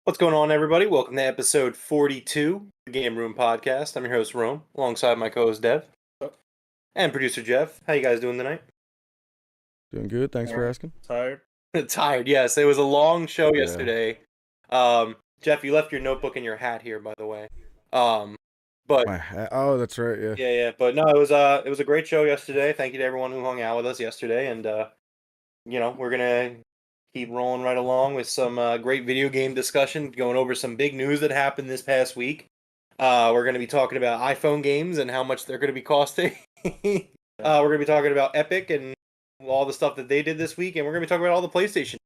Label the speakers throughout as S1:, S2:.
S1: What's going on, everybody? Welcome to episode 42 of the Game Room Podcast. I'm your host, Rome, alongside my co-host, Dev, and producer, Jeff. How you guys doing tonight?
S2: Doing good. Thanks for asking.
S3: Tired?
S1: Tired, yes. It was a long show
S2: Yeah.
S1: yesterday. Jeff, you left your notebook and your hat here, by the way. But
S2: My hat. Oh, that's right. Yeah.
S1: yeah. But no, it was a great show yesterday. Thank you to everyone who hung out with us yesterday, and we're gonna keep rolling right along with some great video game discussion, going over some big news that happened this past week. We're going to be talking about iPhone games and how much they're going to be costing. We're going to be talking about Epic and all the stuff that they did this week, and we're going to be talking about all the PlayStation.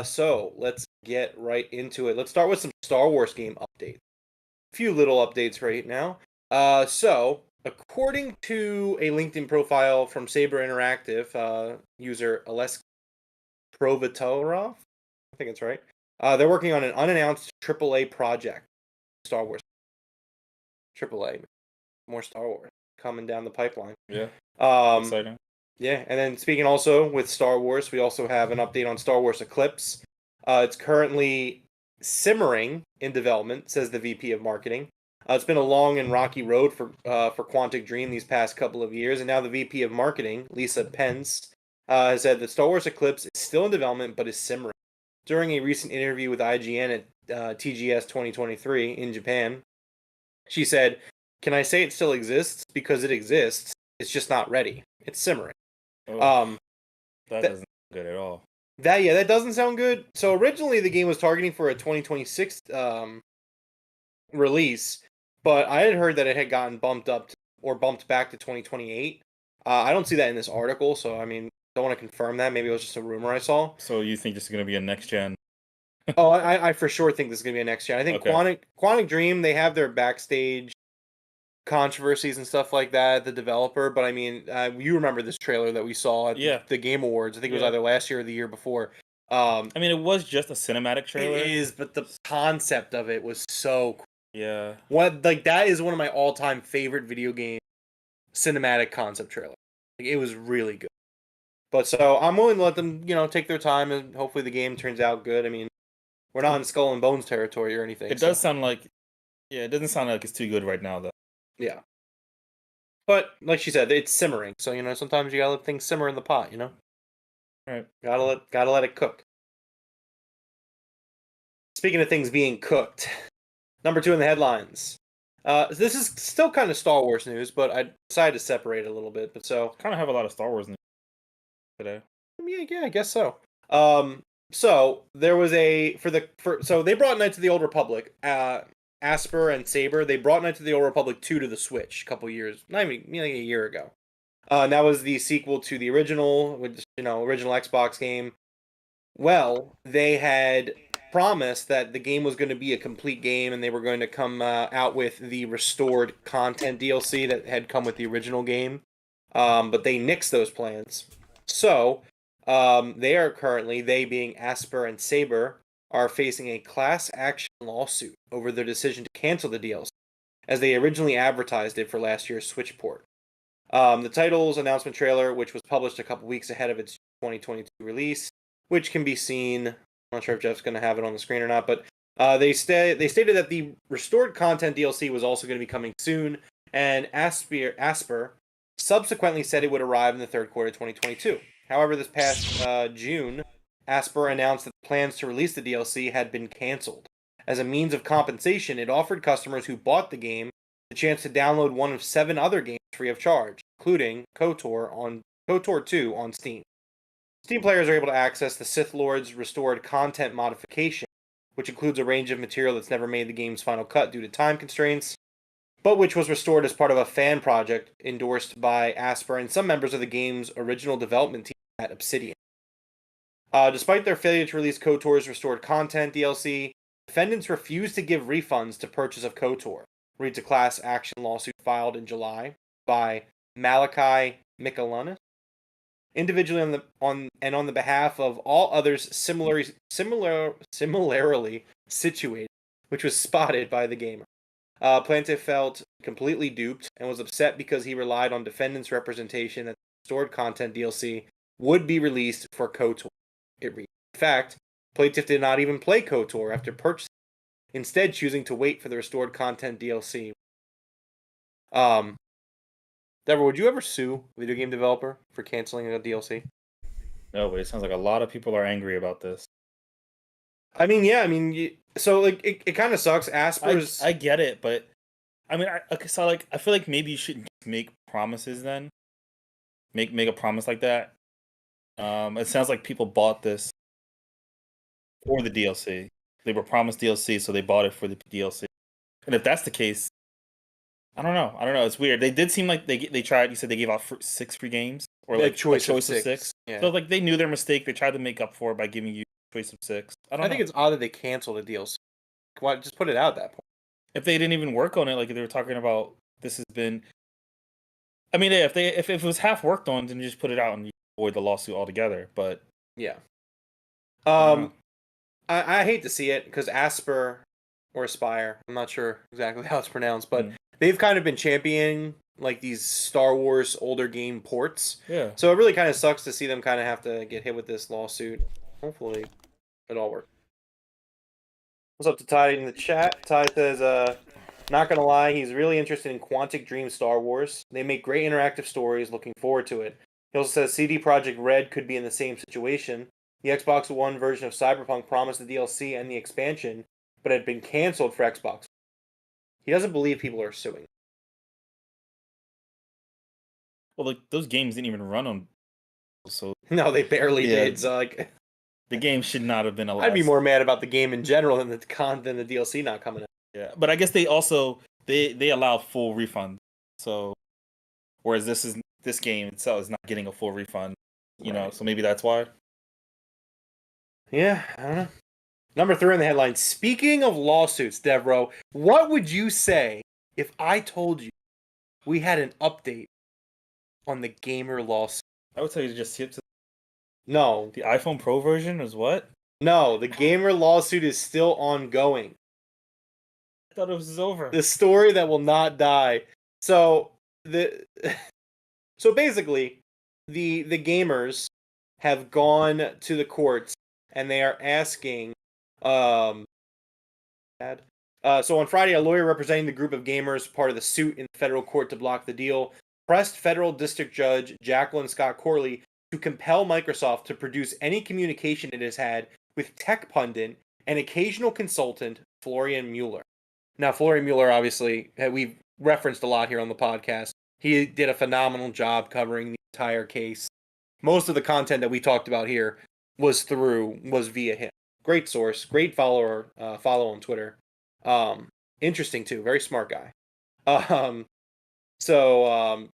S1: So let's get right into it. Let's start with some Star Wars game updates. A few little updates right now. So according to a LinkedIn profile from Saber Interactive, user Alesk Provatorov, I think it's right. They're working on an unannounced AAA project, Star Wars. AAA, more Star Wars coming down the pipeline.
S3: Yeah.
S1: Exciting. Yeah, and then speaking also with Star Wars, we also have an update on Star Wars Eclipse. It's currently simmering in development, says the VP of marketing. It's been a long and rocky road for Quantic Dream these past couple of years, and now the VP of marketing, Lisa Pence, has said that Star Wars Eclipse is still in development but is simmering. During a recent interview with IGN at TGS 2023 in Japan, she said, "Can I say it still exists? Because it exists. It's just not ready. It's simmering."
S3: That doesn't sound good at all.
S1: That doesn't sound good. So originally the game was targeting for a 2026 release, but I had heard that it had gotten bumped back to 2028. I don't see that in this article, so I mean, don't want to confirm that. Maybe it was just a rumor I saw.
S3: So you think this is going to be a next gen?
S1: Oh, I for sure think this is going to be a next gen. I think
S3: Okay.
S1: Quantic Dream, they have their backstage controversies and stuff like that, the developer, but I mean, you remember this trailer that we saw at the Game Awards. I think it was either last year or the year before.
S3: I mean, it was just a cinematic trailer.
S1: It is, but the concept of it was so cool.
S3: Yeah.
S1: That is one of my all-time favorite video game cinematic concept trailer. It was really good. But so I'm willing to let them, take their time, and hopefully the game turns out good. I mean, we're not in Skull and Bones territory or anything.
S3: It does sound like, it doesn't sound like it's too good right now, though.
S1: Yeah. But like she said, it's simmering. So, sometimes you gotta let things simmer in the pot,
S3: Right.
S1: Gotta let it cook. Speaking of things being cooked, number 2 in the headlines. This is still kind of Star Wars news, but I decided to separate it a little bit. But so
S3: kind of have a lot of Star Wars news today.
S1: Yeah, I guess so. So there was so they brought Knights of the Old Republic, Asper and Saber. They brought Knights of the Old Republic 2 to the Switch a couple years, not even like a year ago. And that was the sequel to the original, original Xbox game. Well, they had promised that the game was going to be a complete game, and they were going to come out with the restored content DLC that had come with the original game. But they nixed those plans. So, they being Asper and Saber, are facing a class action lawsuit over their decision to cancel the DLC, as they originally advertised it for last year's Switch port. The title's announcement trailer, which was published a couple weeks ahead of its 2022 release, which can be seen. I'm not sure if Jeff's going to have it on the screen or not, but they stated that the restored content DLC was also going to be coming soon, and Asper subsequently said it would arrive in the third quarter of 2022. However, this past June, Asper announced that plans to release the DLC had been canceled. As a means of compensation, it offered customers who bought the game the chance to download one of 7 other games free of charge, including KOTOR 2 on Steam. Steam players are able to access the Sith Lord's restored content modification, which includes a range of material that's never made the game's final cut due to time constraints, but which was restored as part of a fan project endorsed by Asper and some members of the game's original development team at Obsidian. Despite their failure to release KOTOR's restored content DLC, defendants refused to give refunds to purchase of KOTOR, reads a class action lawsuit filed in July by Malachi Michelanis, individually on the behalf of all others similarly situated, which was spotted by the gamer. Plaintiff felt completely duped and was upset because he relied on defendants' representation that the restored content DLC would be released for KOTOR. It reads, in fact, Plaintiff did not even play KOTOR after purchasing, instead choosing to wait for the restored content DLC. Deborah, would you ever sue a video game developer for canceling a DLC?
S3: No, but it sounds like a lot of people are angry about this.
S1: I mean, yeah, so like it kind of sucks. Asper's.
S3: I get it, but I mean, I feel like maybe you shouldn't make promises then. Make a promise like that. It sounds like people bought this for the DLC. They were promised DLC, so they bought it for the DLC. And if that's the case, I don't know. It's weird. They did seem like they tried. You said they gave out 6 free games, or like a choice of six.
S1: Yeah.
S3: So like they knew their mistake. They tried to make up for it by giving you a choice of 6.
S1: I think it's odd that they canceled a DLC. Why just put it out at that point?
S3: If they didn't even work on it, like they were talking about, this has been. I mean, if it was half worked on, then you just put it out and you avoid the lawsuit altogether. But
S1: yeah, I hate to see it because Asper or Aspire, I'm not sure exactly how it's pronounced, but they've kind of been championing like these Star Wars older game ports.
S3: Yeah.
S1: So it really kind of sucks to see them kind of have to get hit with this lawsuit. Hopefully, it all works. What's up to Ty in the chat? Ty says, not gonna lie, he's really interested in Quantic Dream Star Wars. They make great interactive stories, looking forward to it. He also says CD Projekt Red could be in the same situation. The Xbox One version of Cyberpunk promised the DLC and the expansion, but had been canceled for Xbox. He doesn't believe people are suing.
S3: Well, like those games didn't even run on, so
S1: no, they barely did. So like,
S3: the game should not have been allowed.
S1: I'd be more mad about the game in general than the DLC not coming out.
S3: Yeah, but I guess they also they allow full refund. So, whereas this game itself is not getting a full refund, you know. So maybe that's why.
S1: Yeah, I don't know. Number 3 on the headline. Speaking of lawsuits, Devroro, what would you say if I told you we had an update on the gamer lawsuit?
S3: I would tell you to just skip to.
S1: No.
S3: The iPhone Pro version is what?
S1: No, the gamer lawsuit is still ongoing.
S3: I thought it was over.
S1: The story that will not die. So basically, the gamers have gone to the courts and they are asking. So on Friday, a lawyer representing the group of gamers part of the suit in the federal court to block the deal pressed federal district judge Jacqueline Scott Corley to compel Microsoft to produce any communication it has had with tech pundit and occasional consultant Florian Mueller. Now, Florian Mueller, obviously, we've referenced a lot here on the podcast. He did a phenomenal job covering the entire case. Most of the content that we talked about here was via him. Great source, great follow on Twitter. Interesting too, very smart guy.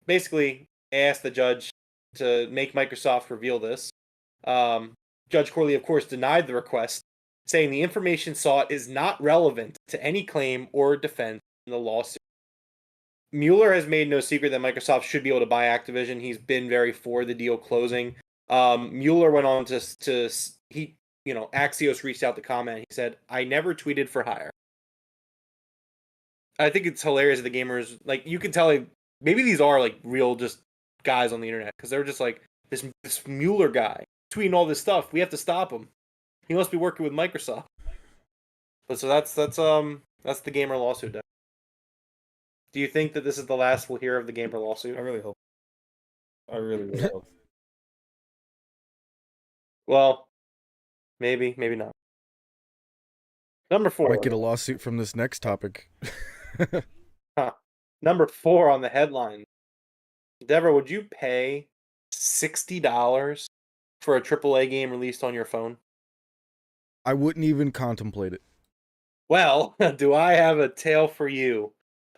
S1: Basically, asked the judge to make Microsoft reveal this. Judge Corley, of course, denied the request, saying the information sought is not relevant to any claim or defense in the lawsuit. Mueller has made no secret that Microsoft should be able to buy Activision. He's been very for the deal closing. Mueller went on to Axios reached out to comment. He said, "I never tweeted for hire." I think it's hilarious that the gamers, like, you can tell, like, maybe these are like real just guys on the internet because they're just like this Mueller guy tweeting all this stuff. We have to stop him. He must be working with Microsoft. But so that's the gamer lawsuit. Do you think that this is the last we'll hear of the gamer lawsuit?
S3: I really hope. I really hope.
S1: Well, maybe not. Number 4.
S2: Might get a lawsuit from this next topic.
S1: Number 4 on the headline. Deborah, would you pay $60 for a AAA game released on your phone?
S2: I wouldn't even contemplate it.
S1: Well, do I have a tale for you?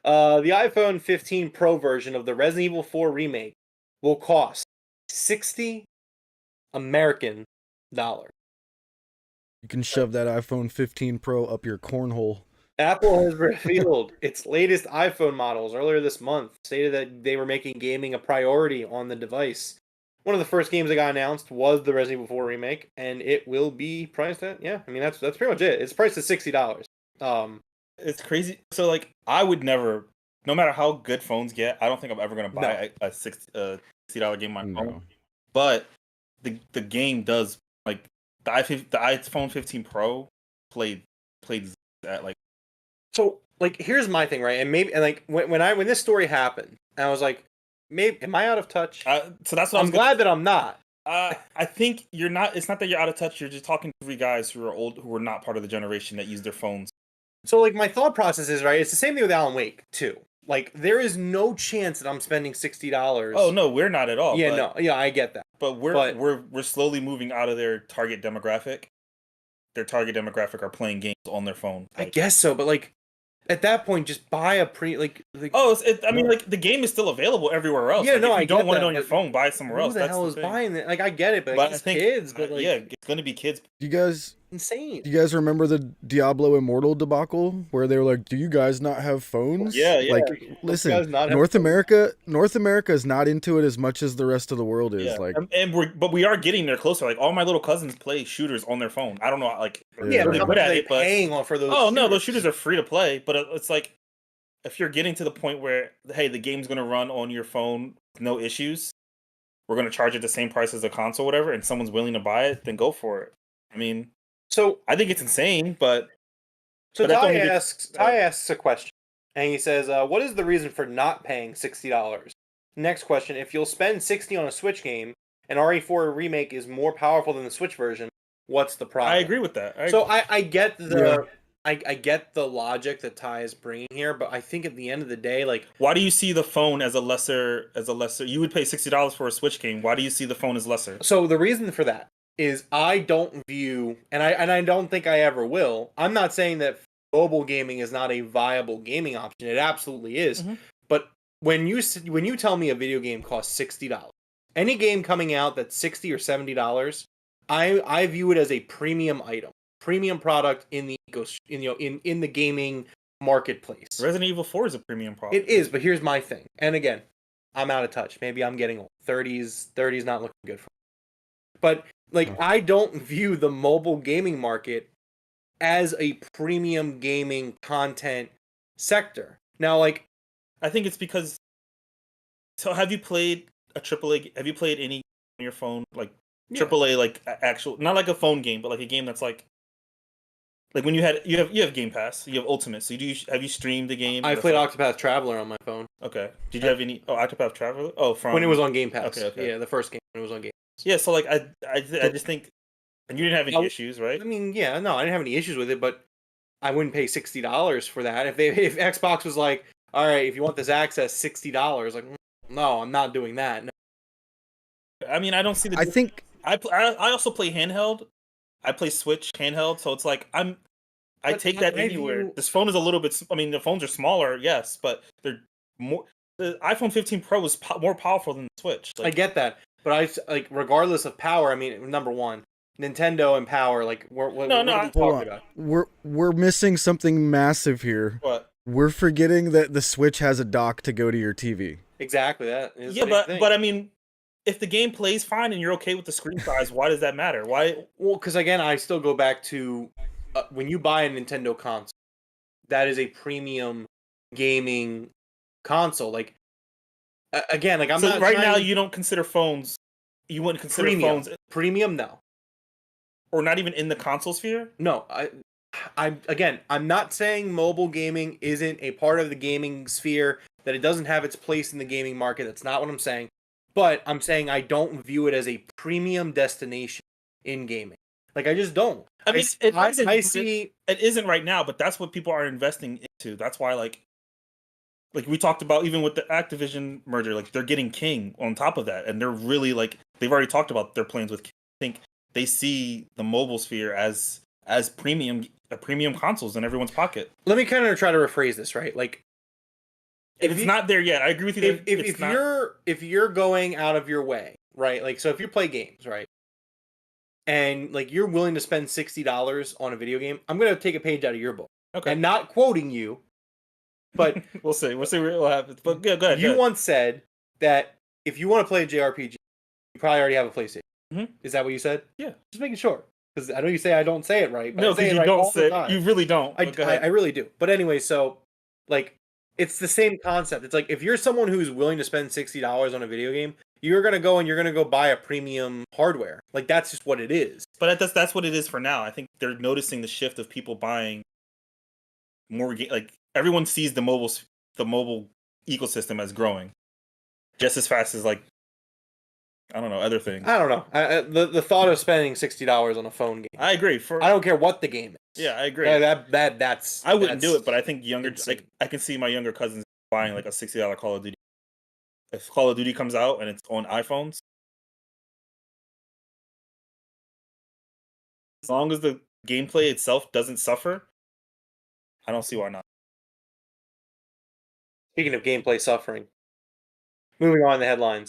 S1: The iPhone 15 Pro version of the Resident Evil 4 remake will cost $60 American dollars.
S2: You can shove that iPhone 15 Pro up your cornhole.
S1: Apple has revealed its latest iPhone models earlier this month, stated that they were making gaming a priority on the device. One of the first games that got announced was the Resident Evil 4 remake, and it will be priced at, that's pretty much it. It's priced at $60.
S3: It's crazy. So, like, I would never, no matter how good phones get, I don't think I'm ever going to buy a $60 game on my phone. But the game does, like, the iPhone 15 Pro played at like.
S1: So like here's my thing, right? And maybe and like when this story happened, and I was like, maybe am I out of touch?
S3: So that's what
S1: I'm glad that I'm not.
S3: I think you're not. It's not that you're out of touch. You're just talking to three guys who are old, who are not part of the generation that use their phones.
S1: So like my thought process is right. It's the same thing with Alan Wake too. Like there is no chance that I'm spending $60.
S3: Oh no, we're not at all.
S1: Yeah,
S3: but,
S1: no, yeah, I get that.
S3: But we're slowly moving out of their target demographic. Their target demographic are playing games on their phone.
S1: I guess so, but like at that point, just buy a
S3: I mean, like the game is still available everywhere else.
S1: Yeah,
S3: like,
S1: no,
S3: if you
S1: I
S3: don't
S1: get
S3: want it
S1: that,
S3: on your
S1: but
S3: phone, buy it somewhere else.
S1: Who the
S3: That's
S1: hell
S3: the
S1: is
S3: thing.
S1: buying it? Like I get it, but
S3: I
S1: it's
S3: think
S1: kids. But like,
S3: yeah, it's gonna be kids.
S2: Do you guys
S1: insane.
S2: Do you guys remember the Diablo Immortal debacle where they were like, "Do you guys not have phones?"
S3: Yeah, yeah.
S2: Like,
S1: guys
S2: listen,
S1: not have
S2: North
S1: phones?
S2: America is not into it as much as the rest of the world is.
S3: Yeah,
S2: Like,
S3: but we are getting there closer. Like all my little cousins play shooters on their phone. I don't know, like
S1: Yeah,
S3: really
S1: but how
S3: good
S1: much are
S3: at
S1: they
S3: it, but
S1: paying on for those?
S3: oh no, those shooters are free to play. But it's like if you're getting to the point where hey, the game's gonna run on your phone, no issues. We're gonna charge it the same price as a console, whatever, and someone's willing to buy it, then go for it. I mean,
S1: So
S3: I think it's insane, but
S1: Ty
S3: only
S1: asks a question, and he says, "What is the reason for not paying $60?" Next question: If you'll spend 60 on a Switch game, and RE4 remake is more powerful than the Switch version, what's the problem?
S3: I agree with that.
S1: So I get the I get the logic that Ty is bringing here, but I think at the end of the day, like,
S3: why do you see the phone as a lesser? You would pay $60 for a Switch game. Why do you see the phone as lesser?
S1: so the reason for that is I don't view, and I don't think I ever will. I'm not saying that mobile gaming is not a viable gaming option. It absolutely is.
S3: Mhm.
S1: But when you tell me a video game costs $60, any game coming out that's $60 or $70, I view it as a premium item, premium product in the in the gaming marketplace.
S3: Resident Evil 4 is a premium product.
S1: It is, but here's my thing. And again, I'm out of touch. Maybe I'm getting old. 30s not looking good for me. But like I don't view the mobile gaming market as a premium gaming content sector. Now like
S3: I think it's because. So have you played a AAA? Have you played any on your phone like AAA like actual, not like a phone game, but like a game that's like when you have Game Pass, you have Ultimate. So have you streamed the game?
S1: I played Octopath Traveler on my phone.
S3: Okay. Did you have any? Oh, Octopath Traveler. Oh, from
S1: when it was on Game Pass.
S3: Okay.
S1: Yeah, the first game when it was on Game Pass.
S3: Yeah. So like I just think, and you didn't have any issues, right?
S1: I mean, yeah, no, I didn't have any issues with it, but I wouldn't pay $60 for that. If Xbox was like, all right, if you want this access, $60, like, no, I'm not doing that. No.
S3: I mean, I don't see the.
S2: I think
S3: I also play handheld. I play Switch handheld, so it's like I take that anywhere. This phone is a little bit. I mean, the phones are smaller, yes, but they're more. The iPhone 15 Pro is more powerful than the Switch.
S1: I get that, but like regardless of power, I mean, number one, Nintendo and power, like what are we talking about?
S2: We're missing something massive here.
S3: What?
S2: We're forgetting that the Switch has a dock to go to your TV.
S1: Exactly that. Is
S3: yeah, but I mean, if the game plays fine and you're okay with the screen size, why does that matter? Why?
S1: Well, because again, I still go back to when you buy a Nintendo console, that is a premium gaming console. Like again, like I'm
S3: so
S1: not
S3: right now. You don't consider phones. You wouldn't consider phones
S1: premium, no,
S3: or not even in the console sphere.
S1: No, I'm not saying mobile gaming isn't a part of the gaming sphere, that it doesn't have its place in the gaming market. That's not what I'm saying. But I'm saying I don't view it as a premium destination in gaming. Like I just don't.
S3: I mean,
S1: I see
S3: it isn't right now, but that's what people are investing into. That's why, like we talked about, even with the Activision merger, like they're getting King on top of that, and they're really like they've already talked about their plans with King. I think they see the mobile sphere as premium consoles in everyone's pocket.
S1: Let me kind of try to rephrase this, right? Like,
S3: if it's not there yet, I agree with you.
S1: If you're going out of your way, right? Like, so if you play games, right, and like you're willing to spend $60 on a video game, I'm gonna take a page out of your book.
S3: Okay.
S1: And not quoting you, but
S3: we'll see what happens. But go ahead.
S1: You once said that if you want to play a JRPG, you probably already have a PlayStation.
S3: Mm-hmm.
S1: Is that what you said?
S3: Yeah.
S1: Just making sure. Because I know you say I don't say it right. But
S3: no, because you don't say it. You really don't.
S1: I really do. But anyway, so like It's the same concept. It's like if you're someone who's willing to spend $60 on a video game, you're gonna go buy a premium hardware. Like that's just what it is.
S3: But that's what it is for now. I think they're noticing the shift of people buying more. Like everyone sees the mobile ecosystem as growing just as fast as like I don't know other things.
S1: I don't know. The thought of spending $60 on a phone game.
S3: I agree.
S1: I don't care what the game is.
S3: Yeah, I agree.
S1: That's
S3: I wouldn't do it, but I think
S1: insane.
S3: I can see my younger cousins buying like a $60 Call of Duty. If Call of Duty comes out and it's on iPhones, as long as the gameplay itself doesn't suffer, I don't see why not.
S1: Speaking of gameplay suffering, moving on to the headlines.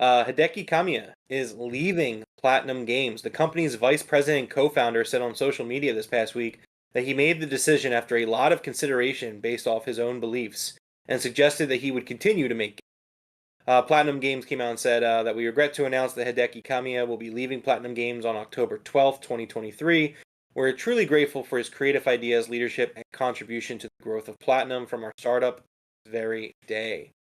S1: Hideki Kamiya is leaving Platinum Games. The company's vice president and co-founder said on social media this past week that he made the decision after a lot of consideration based off his own beliefs and suggested that he would continue to make games. Platinum Games came out and said that we regret to announce that Hideki Kamiya will be leaving Platinum Games on October 12th, 2023. We're truly grateful for his creative ideas, leadership, and contribution to the growth of Platinum from our startup very day.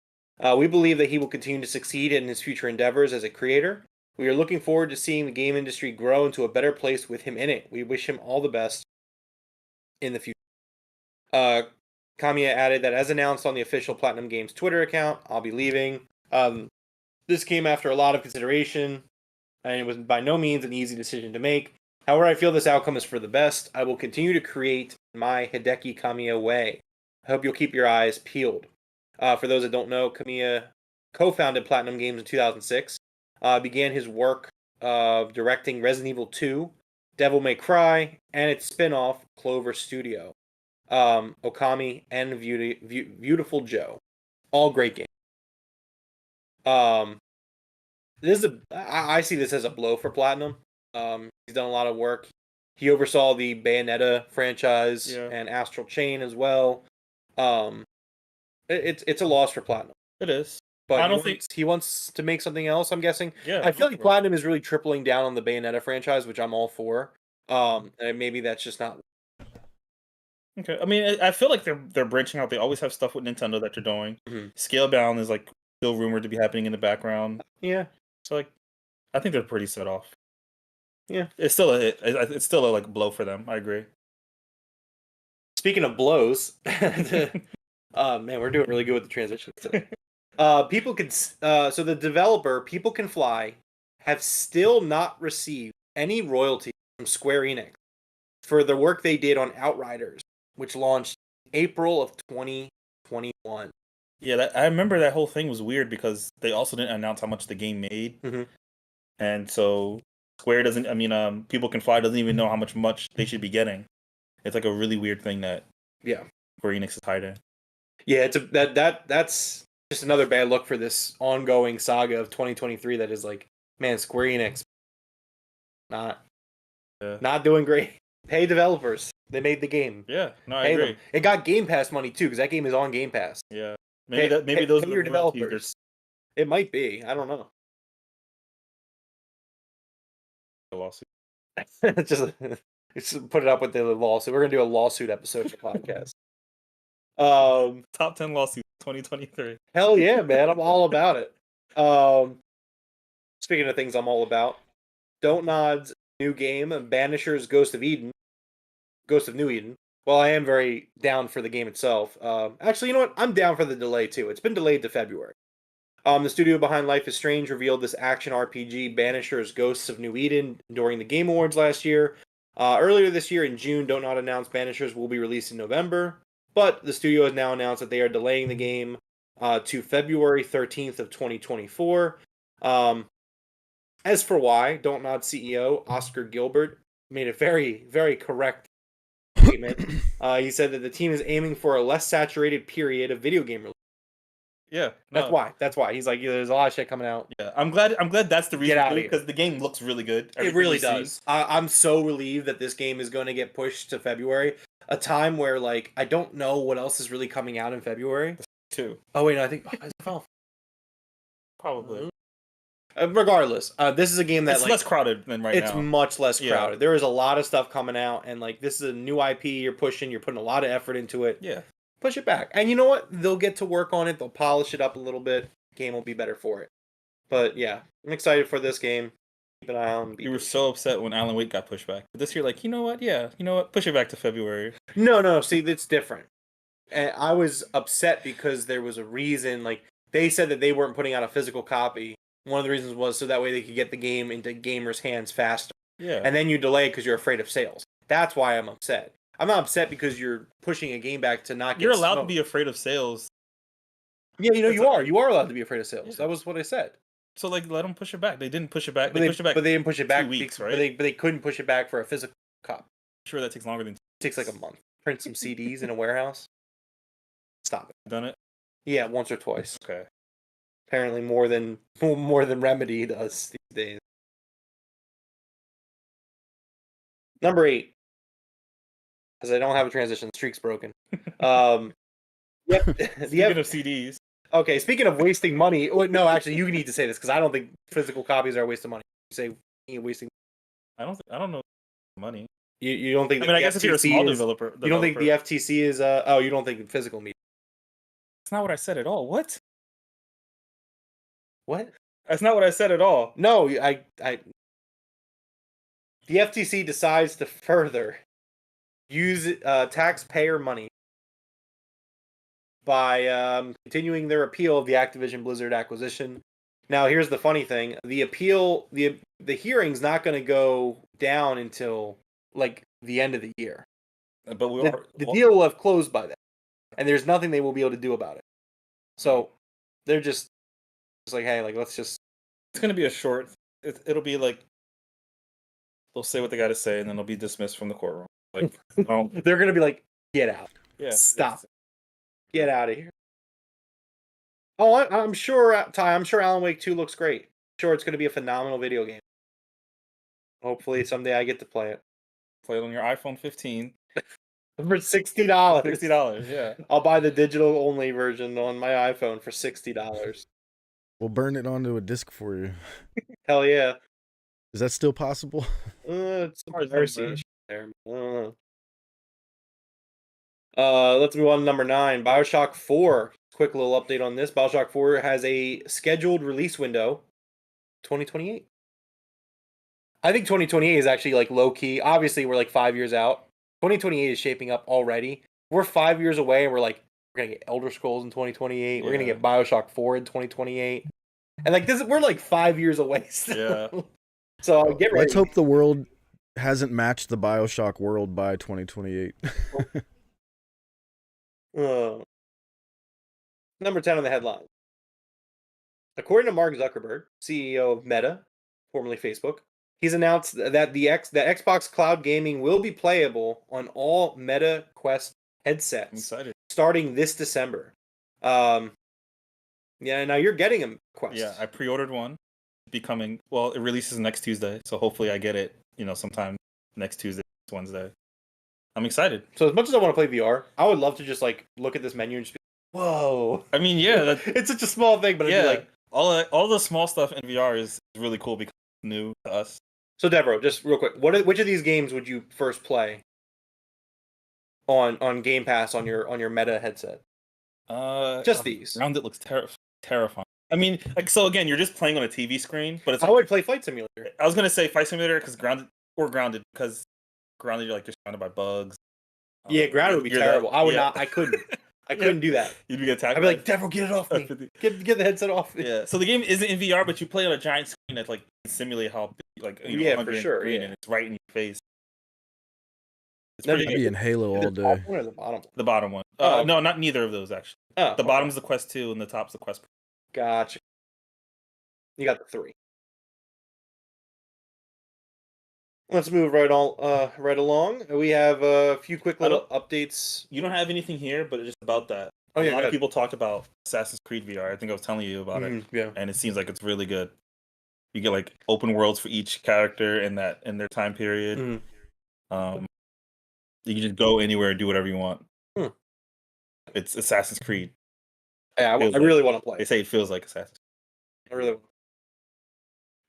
S1: We believe that he will continue to succeed in his future endeavors as a creator. We are looking forward to seeing the game industry grow into a better place with him in it. We wish him all the best in the future. Kamiya added that as announced on the official Platinum Games Twitter account, I'll be leaving. This came after a lot of consideration, and it was by no means an easy decision to make. However, I feel this outcome is for the best. I will continue to create my Hideki Kamiya way. I hope you'll keep your eyes peeled. For those that don't know, Kamiya co-founded Platinum Games in 2006. Began his work directing Resident Evil 2, Devil May Cry, and its spin-off, Clover Studio, Okami, and Beautiful Joe. All great games. I see this as a blow for Platinum. He's done a lot of work. He oversaw the Bayonetta franchise and Astral Chain as well. It's a loss for Platinum.
S3: It is.
S1: But
S3: I don't think
S1: he wants to make something else, I'm guessing.
S3: Yeah,
S1: I feel like Platinum is really tripling down on the Bayonetta franchise, which I'm all for. And maybe that's just not.
S3: Okay. I mean, I feel like they're branching out. They always have stuff with Nintendo that they're doing.
S1: Mm-hmm.
S3: Scalebound is like still rumored to be happening in the background.
S1: Yeah.
S3: So like, I think they're pretty set off.
S1: Yeah.
S3: It's still a like blow for them. I agree.
S1: Speaking of blows, man, we're doing really good with the transitions. People could so the developer People Can Fly have still not received any royalty from Square Enix for the work they did on Outriders, which launched April of 2021.
S3: Yeah, I remember that whole thing was weird because they also didn't announce how much the game made, and so Square doesn't. I mean, People Can Fly doesn't even know how much they should be getting. It's like a really weird thing that Square Enix is hiding. Yeah,
S1: that's just another bad look for this ongoing saga of 2023. That is like, man, Square Enix not doing great. Pay developers. They made the game.
S3: Yeah, no, I
S1: Pay
S3: agree.
S1: them. It got Game Pass money too, because that game is on Game Pass.
S3: Yeah, maybe those are
S1: your developers. It might be. I don't know.
S3: A lawsuit.
S1: just put it up with the lawsuit. We're gonna do a lawsuit episode for the podcast.
S3: Top 10 lawsuits 2023.
S1: Hell yeah, man! I'm all about it. Speaking of things I'm all about, Don't Nod's new game, Banisher's Ghost of New Eden. Well, I am very down for the game itself. Actually, you know what? I'm down for the delay too. It's been delayed to February. The studio behind Life is Strange revealed this action RPG, Banisher's Ghosts of New Eden, during the Game Awards last year. Earlier this year in June, Don't Nod announced Banishers will be released in November, but the studio has now announced that they are delaying the game to February 13th of 2024. As for why, Don't Nod CEO Oscar Gilbert made a very, very correct statement. He said that the team is aiming for a less saturated period of video game release.
S3: Yeah,
S1: That's why. He's like, there's a lot of shit coming out.
S3: Yeah, I'm glad that's the reason, because the game looks really good.
S1: It really does. I'm so relieved that this game is going to get pushed to February, a time where like I don't know what else is really coming out in February.
S3: Too.
S1: Oh wait, no, I think
S3: probably.
S1: Regardless, this is a game that
S3: it's less crowded than right now.
S1: It's much less crowded. There is a lot of stuff coming out, and like this is a new IP you're pushing. You're putting a lot of effort into it.
S3: Yeah.
S1: push it back. And you know what? They'll get to work on it. They'll polish it up a little bit. Game will be better for it. But yeah, I'm excited for this game. Keep an eye on.
S3: You were so upset when Alan Wake got pushed back. But this year, like, you know what? Yeah, you know what? Push it back to February.
S1: No. See, that's different. And I was upset because there was a reason. Like they said that they weren't putting out a physical copy. One of the reasons was so that way they could get the game into gamers' hands faster.
S3: Yeah.
S1: And then you delay because you're afraid of sales. That's why I'm upset. I'm not upset because you're pushing a game back to not get.
S3: You're allowed to
S1: smoked.
S3: be afraid of sales.
S1: Yeah, you are. You are allowed to be afraid of sales.
S3: Yeah.
S1: That was what I said.
S3: So like, let them push it back. They didn't push it back.
S1: But
S3: They pushed it back.
S1: But they didn't push it back
S3: 2 weeks, right?
S1: But they couldn't push it back for a physical copy.
S3: Sure, that takes longer than.
S1: It takes like a month. Print some CDs in a warehouse. Stop it.
S3: Done it.
S1: Yeah, once or twice.
S3: Okay.
S1: Apparently more than Remedy does these days. Number 8. Because I don't have a transition, the streak's broken. Yep.
S3: Speaking of CDs.
S1: Okay, speaking of wasting money, no, actually, you need to say this because I don't think physical copies are a waste of money. You say wasting.
S3: I don't know money.
S1: You don't think?
S3: I mean, I guess if you're a small developer,
S1: you don't think the FTC is? Oh, you don't think physical media?
S3: That's not what I said at all. What?
S1: What?
S3: That's not what I said at all.
S1: No, I. The FTC decides to further use taxpayer money by continuing their appeal of the Activision Blizzard acquisition. Now, here's the funny thing: the appeal, the hearing's not going to go down until like the end of the year.
S3: But
S1: the deal will have closed by then, and there's nothing they will be able to do about it. So they're just like, hey, like let's just.
S3: It's going to be a short. It'll be like they'll say what they got to say, and then they'll be dismissed from the courtroom. Like,
S1: they're going to be like, get out.
S3: Yeah,
S1: stop. Get out of here. Oh, I'm sure, Ty. I'm sure Alan Wake 2 looks great. I'm sure it's going to be a phenomenal video game. Hopefully, someday I get to play it.
S3: Play it on your iPhone 15
S1: for $60.
S3: $60, yeah.
S1: I'll buy the digital only version on my iPhone for $60.
S2: We'll burn it onto a disc for you.
S1: Hell yeah.
S2: Is that still possible?
S1: It's mercy there. I don't know. Let's move on to number 9. BioShock 4. Quick little update on this. BioShock 4 has a scheduled release window, 2028. I think 2028 is actually like low key. Obviously, we're like 5 years out. 2028 is shaping up already. We're 5 years away, and we're gonna get Elder Scrolls in 2028. Yeah. We're gonna get BioShock 4 in 2028, and like this, we're like 5 years away still.
S3: Yeah.
S1: So get ready.
S2: Let's hope the world hasn't matched the BioShock world by 2028.
S1: Number 10 on the headline. According to Mark Zuckerberg, CEO of Meta, formerly Facebook, he's announced that that Xbox Cloud Gaming will be playable on all Meta Quest headsets.
S3: I'm excited.
S1: Starting this December. Yeah, now you're getting a Quest.
S3: Yeah, I pre-ordered one. Becoming well, it releases next Tuesday, so hopefully I get it, sometime next Tuesday, Wednesday. I'm excited.
S1: So as much as I want to play VR, I would love to just like look at this menu and just be, whoa.
S3: I mean, yeah,
S1: it's such a small thing, but it'd be like
S3: all the small stuff in VR is really cool because it's new to us.
S1: So Devroro, just real quick, which of these games would you first play on Game Pass on your Meta headset? Just these.
S3: Grounded looks terrifying. I mean, like, so again, you're just playing on a TV screen, but it's.
S1: I would play Flight Simulator.
S3: I was gonna say Flight Simulator because grounded because you're like just surrounded by bugs.
S1: Yeah, grounded would be terrible. I would not. I couldn't. I couldn't do that.
S3: You'd be attacked.
S1: I'd be like, Devroro, get it off me. Get the headset off me.
S3: Yeah. So the game isn't in VR, but you play on a giant screen that like simulate how big,
S1: for sure.
S3: Yeah. And it's right in your face.
S2: I'd be in Halo all day.
S1: The top one or the bottom one?
S3: The bottom one. No, not neither of those actually. The bottom's the Quest 2 and the top's the Quest Pro.
S1: Gotcha. You got the 3. Let's move right along. We have a few quick little updates.
S3: You don't have anything here, but it's just about that.
S1: Oh, yeah,
S3: a lot of people talked about Assassin's Creed VR. I think I was telling you about it.
S1: Yeah.
S3: And it seems like it's really good. You get like open worlds for each character in their time period. You can just go anywhere and do whatever you want. It's Assassin's Creed.
S1: Yeah, I really want to play.
S3: They say it feels like Assassin's Creed.
S1: I really want.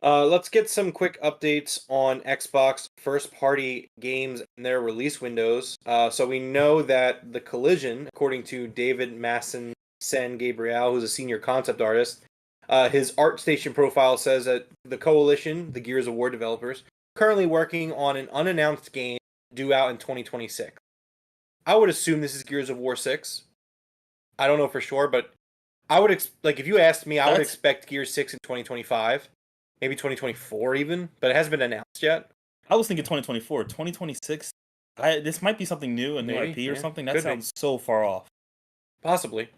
S1: Let's get some quick updates on Xbox first-party games and their release windows. So we know that The Collision, according to David Masson Sen Gabriel, who's a senior concept artist, his ArtStation profile says that the Coalition, the Gears of War developers, currently working on an unannounced game due out in 2026. I would assume this is Gears of War 6. I don't know for sure, but I would like if you asked me, I would expect Gears 6 in 2025. Maybe 2024 even, but it hasn't been announced yet.
S3: I was thinking 2024. 2026, this might be something new, a new IP or something. That sounds so far off.
S1: Possibly.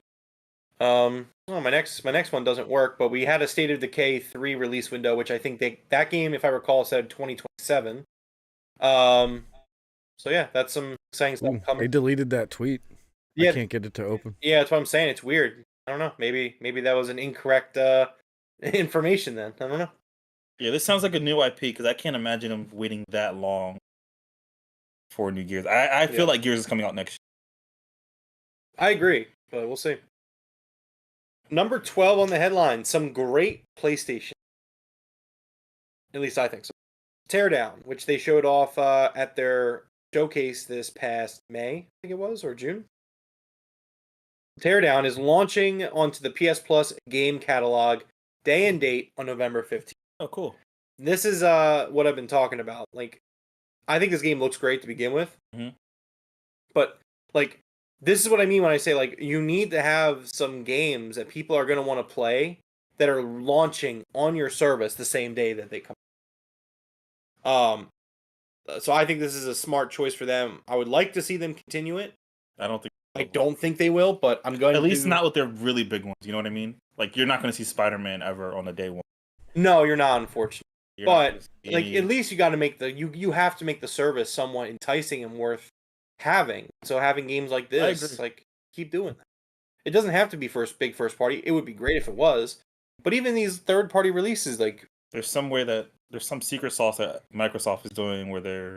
S1: Well, my next one doesn't work, but we had a State of Decay 3 release window, which I think that game, if I recall, said 2027. So yeah, that's some exciting stuff coming.
S2: They deleted that tweet. Yeah, I can't get it to open.
S1: Yeah, that's what I'm saying. It's weird. I don't know. Maybe that was an incorrect information then. I don't know.
S3: Yeah, this sounds like a new IP because I can't imagine them waiting that long for new Gears. I feel like Gears is coming out next year.
S1: I agree, but we'll see. Number 12 on the headline. Some great PlayStation. At least I think so. Teardown, which they showed off at their showcase this past May, I think it was, or June. Teardown is launching onto the PS Plus game catalog day and date on November 15th.
S3: Oh, cool.
S1: This is what I've been talking about. Like, I think this game looks great to begin with.
S3: Mm-hmm.
S1: But, like, this is what I mean when I say, like, you need to have some games that people are going to want to play that are launching on your service the same day that they come. So I think this is a smart choice for them. I would like to see them continue it.
S3: I
S1: don't think they will, but I'm going to...
S3: At least not with their really big ones, you know what I mean? Like, you're not going to see Spider-Man ever on the day one.
S1: No, you're not, unfortunately. But like, at least you got to make you have to make the service somewhat enticing and worth having. So having games like this, like, keep doing that. It doesn't have to be big first party. It would be great if it was. But even these third party releases, like,
S3: there's some secret sauce that Microsoft is doing where they're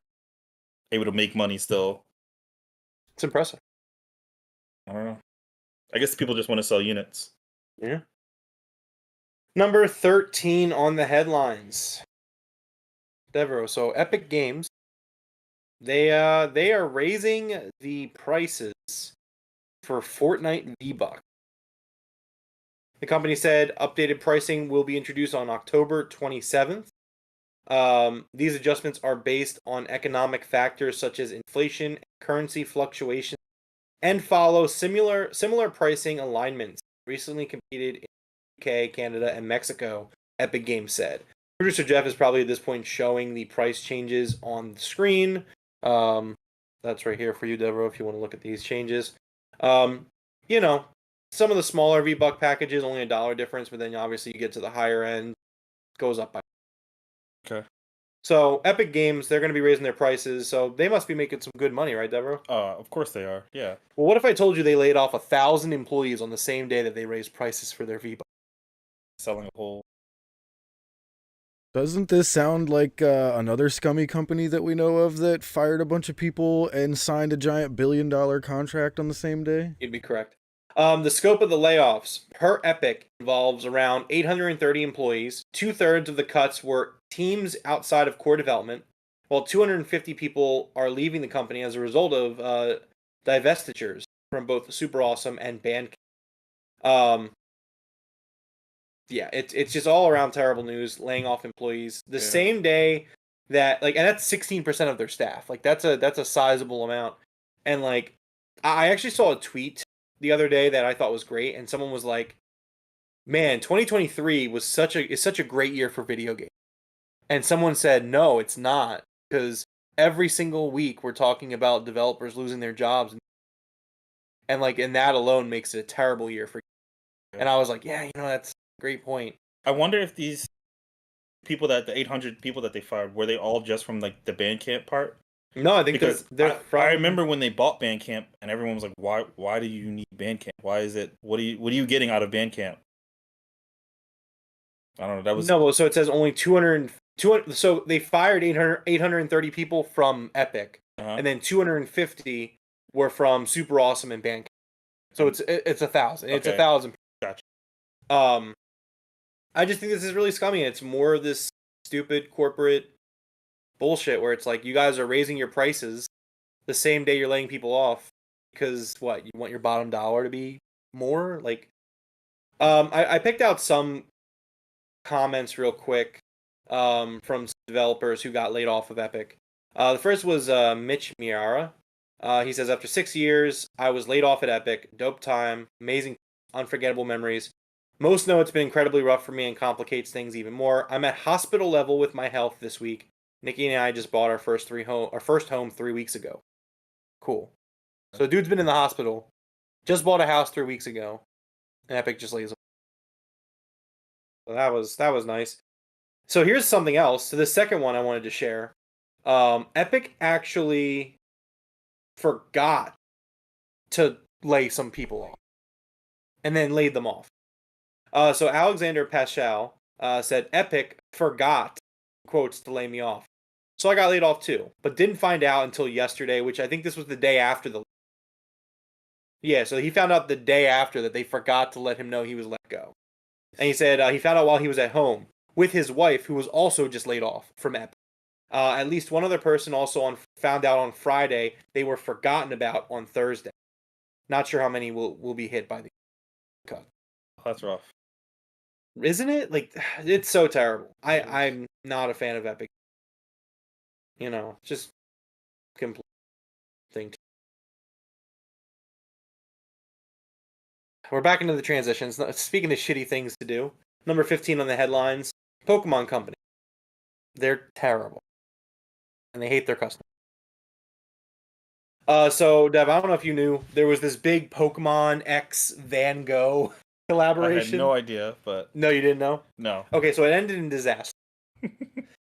S3: able to make money still.
S1: It's impressive.
S3: I don't know. I guess people just want to sell units.
S1: Yeah. Number 13 on the headlines. Devroro. So Epic Games, they are raising the prices for Fortnite V-Bucks. The company said updated pricing will be introduced on October 27th. These adjustments are based on economic factors such as inflation, currency fluctuations, and follow similar pricing alignments recently competed in UK, Canada, and Mexico, Epic Games said. Producer Jeff is probably at this point showing the price changes on the screen. That's right here for you, Devroro, if you want to look at these changes. You know, some of the smaller V-Buck packages, only $1 difference, but then obviously you get to the higher end, goes up by.
S3: Okay.
S1: So Epic Games, they're going to be raising their prices, so they must be making some good money, right, Devroro?
S3: Of course they are. Yeah.
S1: Well, what if I told you they laid off 1,000 employees on the same day that they raised prices for their V-Bucks?
S3: Selling a whole...
S2: Doesn't this sound like another scummy company that we know of that fired a bunch of people and signed a giant $1 billion contract on the same day?
S1: You'd be correct. The scope of the layoffs per Epic involves around 830 employees. 2/3 of the cuts were teams outside of core development, while 250 people are leaving the company as a result of divestitures from both Super Awesome and Bandcamp. Yeah, it's just all around terrible news, laying off employees the same day that, like, and that's 16% of their staff. Like, that's a sizable amount. And like, I actually saw a tweet the other day that I thought was great, and someone was like, "Man, 2023 is such a great year for video games." And someone said, "No, it's not, because every single week we're talking about developers losing their jobs, and that alone makes it a terrible year for." And I was like, "Yeah, that's a great point."
S3: I wonder if these people the 800 people that they fired, were they all just from like the Bandcamp part?
S1: No, I think
S3: I remember when they bought Bandcamp and everyone was like, why do you need Bandcamp? Why is it, what are you getting out of Bandcamp? I don't know. That was
S1: no. So it says only 200. So they fired 830 people from Epic, and then 250 were from Super Awesome and Bandcamp. So it's 1,000. It's 1,000.
S3: Gotcha.
S1: I just think this is really scummy. It's more of this stupid corporate bullshit where it's like you guys are raising your prices the same day you're laying people off because what, you want your bottom dollar to be more? Like, I picked out some comments real quick from developers who got laid off of Epic. The first was Mitch Miara. He says, after 6 years, I was laid off at Epic. Dope time, amazing, unforgettable memories. Most know it's been incredibly rough for me and complicates things even more. I'm at hospital level with my health this week. Nikki and I just bought our first home 3 weeks ago. Cool. So dude's been in the hospital, just bought a house 3 weeks ago, and Epic just lays him. So that was nice. So here's something else. So the second one I wanted to share. Epic actually forgot to lay some people off, and then laid them off. So Alexander Paschal said Epic forgot, quotes, to lay me off. So I got laid off too, but didn't find out until yesterday, which I think this was the day after the. Yeah, so he found out the day after that they forgot to let him know he was let go. And he said he found out while he was at home with his wife, who was also just laid off from Epic. At least one other person also found out on Friday. They were forgotten about on Thursday. Not sure how many will be hit by the cut.
S3: That's rough.
S1: Isn't it? Like, it's so terrible. I'm not a fan of Epic. You know, just complete thing. We're back into the transitions. Speaking of shitty things to do, number 15 on the headlines, Pokemon Company. They're terrible. And they hate their customers. So, Dev, I don't know if you knew, there was this big Pokemon X Van Gogh collaboration.
S3: I had no idea, but...
S1: No, you didn't know?
S3: No.
S1: Okay, so it ended in disaster.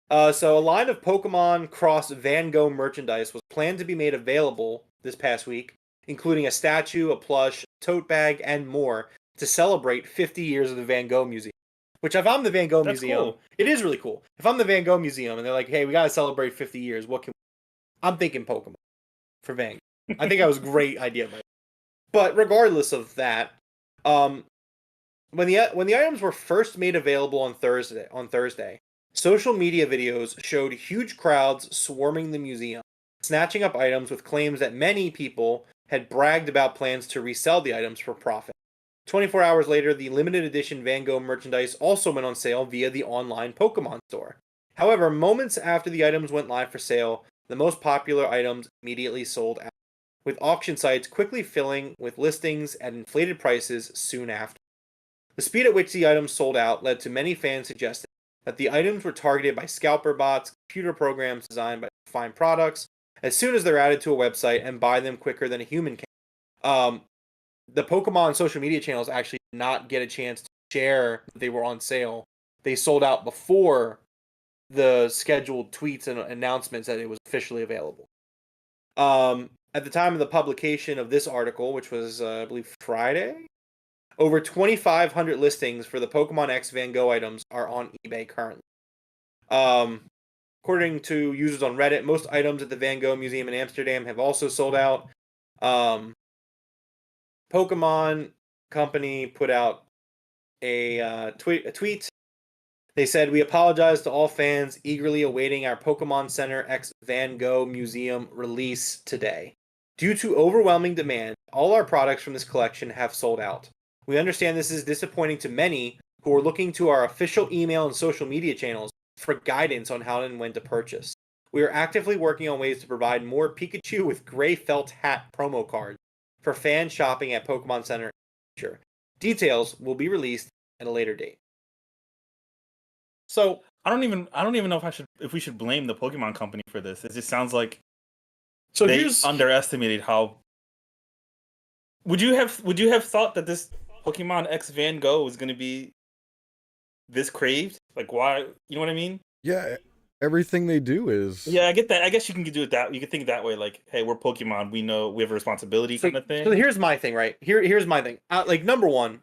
S1: So a line of Pokemon Cross Van Gogh merchandise was planned to be made available this past week, including a statue, a plush, tote bag, and more, to celebrate 50 years of the Van Gogh Museum. Which, if I'm the Van Gogh Museum,
S3: cool.
S1: It is really cool. If I'm the Van Gogh Museum and they're like, hey, we gotta celebrate 50 years, what can we... I'm thinking Pokemon for Van Gogh. I think that was a great idea. But regardless of that, when the items were first made available on Thursday, social media videos showed huge crowds swarming the museum, snatching up items with claims that many people had bragged about plans to resell the items for profit. 24 hours later, the limited edition Van Gogh merchandise also went on sale via the online Pokemon store. However, moments after the items went live for sale, the most popular items immediately sold out, with auction sites quickly filling with listings at inflated prices soon after. The speed at which the items sold out led to many fans suggesting that the items were targeted by scalper bots, computer programs designed by find products as soon as they're added to a website and buy them quicker than a human can. The Pokemon social media channels actually did not get a chance to share that they were on sale. They sold out before the scheduled tweets and announcements that it was officially available. At the time of the publication of this article, which was, I believe, Friday, over 2,500 listings for the Pokemon X Van Gogh items are on eBay currently. According to users on Reddit, most items at the Van Gogh Museum in Amsterdam have also sold out. Pokemon Company put out a tweet. They said, "We apologize to all fans eagerly awaiting our Pokemon Center X Van Gogh Museum release today. Due to overwhelming demand, all our products from this collection have sold out. We understand this is disappointing to many who are looking to our official email and social media channels for guidance on how and when to purchase. We are actively working on ways to provide more Pikachu with gray felt hat promo cards for fan shopping at Pokemon Center in the future. Details will be released at a later date." So
S3: I don't even know if we should blame the Pokemon Company for this. It just sounds like they underestimated how. Would you have thought that this Pokemon X Van Gogh was going to be this craved? Like, why? You know what I mean?
S2: Yeah, everything they do is.
S3: Yeah, I get that. I guess you can do it that. You can think that way. Like, hey, we're Pokemon. We know we have a responsibility, kind of thing.
S1: So here's my thing, right? Here's my thing. Like, number one,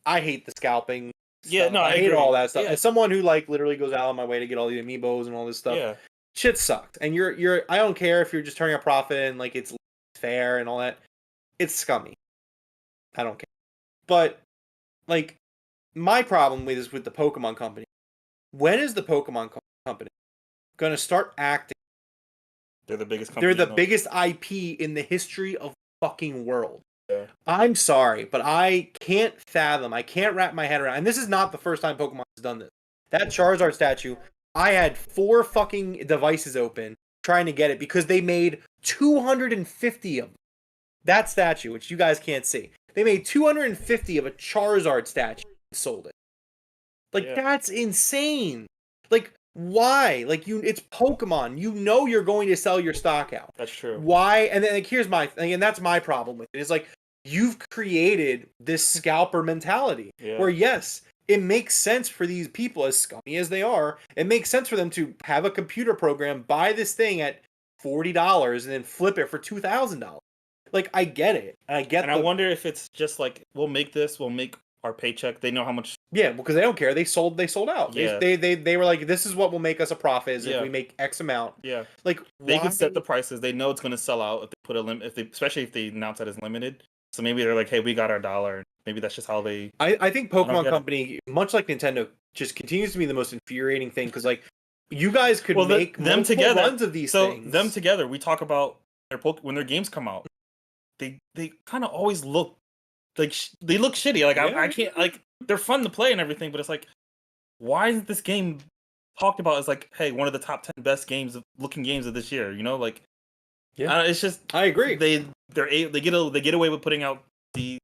S1: I hate the scalping.
S3: Yeah,
S1: stuff.
S3: no, I
S1: hate
S3: agree.
S1: all that stuff.
S3: Yeah.
S1: As someone who like literally goes out of my way to get all the amiibos and all this stuff,
S3: Yeah.
S1: shit sucked. And you're I don't care if you're just turning a profit and like it's fair and all that. It's scummy. I don't care. But like, my problem with the Pokemon Company. When is the Pokemon Company company going to start acting.
S3: They're the biggest
S1: They're
S3: company.
S1: the biggest IP in the history of the fucking world.
S3: Yeah.
S1: I'm sorry, but I can't fathom. I can't wrap my head around. And this is not the first time Pokemon has done this. That Charizard statue, I had 4 fucking devices open trying to get it because they made 250 of them. That statue, which you guys can't see. They made 250 of a Charizard statue and sold it. Like, that's insane. Like, why? Like, it's Pokemon. You know you're going to sell your stock out.
S3: That's true.
S1: Why? And then, like, here's my thing, and that's my problem with it. It's like, you've created this scalper mentality where, yes, it makes sense for these people, as scummy as they are, it makes sense for them to have a computer program, buy this thing at $40 and then flip it for $2,000. Like, I get it. I
S3: wonder if it's just like, we'll make our paycheck. They know how much.
S1: Yeah, because they don't care. They sold out.
S3: Yeah.
S1: They were like, this is what will make us a profit is if we make X amount.
S3: Yeah.
S1: Like,
S3: they can set the prices. They know it's going to sell out if they put a limit. Especially if they announce that it's limited. So maybe they're like, hey, we got our $1. Maybe that's just how they.
S1: I think Pokemon Company, much like Nintendo, just continues to be the most infuriating thing because, like, you guys could make
S3: them together
S1: runs of these things.
S3: So them together, we talk about when their games come out. They kind of always look like they look shitty. Like I can't, like, they're fun to play and everything, but it's like, why isn't this game talked about as like, hey, one of the top 10 best games of this year? You know, like, it's just,
S1: I agree.
S3: They get away with putting out the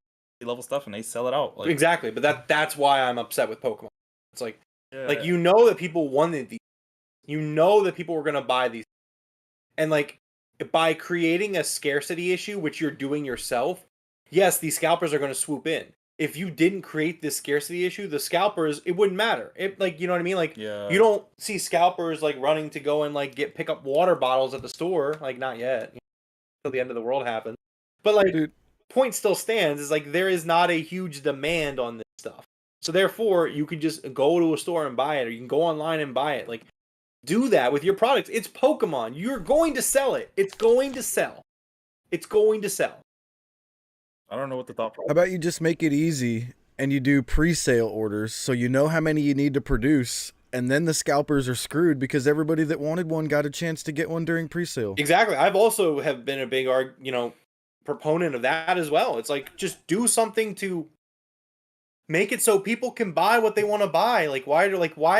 S3: level stuff and they sell it out. Like,
S1: exactly, but that's why I'm upset with Pokemon. It's like, like, you know that people wanted these, you know that people were gonna buy these, and like, by creating a scarcity issue, which you're doing yourself, yes, these scalpers are going to swoop in. If you didn't create this scarcity issue, the scalpers, it wouldn't matter. It, like, you know what I mean? Like, you don't see scalpers like running to go and like pick up water bottles at the store. Like, not yet. Until the end of the world happens. But like, point still stands is like, there is not a huge demand on this stuff. So therefore, you can just go to a store and buy it, or you can go online and buy it. Like, do that with your products. It's Pokemon. You're going to sell it. It's going to sell. It's going to sell.
S3: I don't know what the thought process.
S2: How about you just make it easy and you do pre-sale orders so you know how many you need to produce, and then the scalpers are screwed because everybody that wanted one got a chance to get one during pre-sale.
S1: Exactly. I've also have been a big proponent of that as well. It's like, just do something to make it so people can buy what they want to buy. Like, why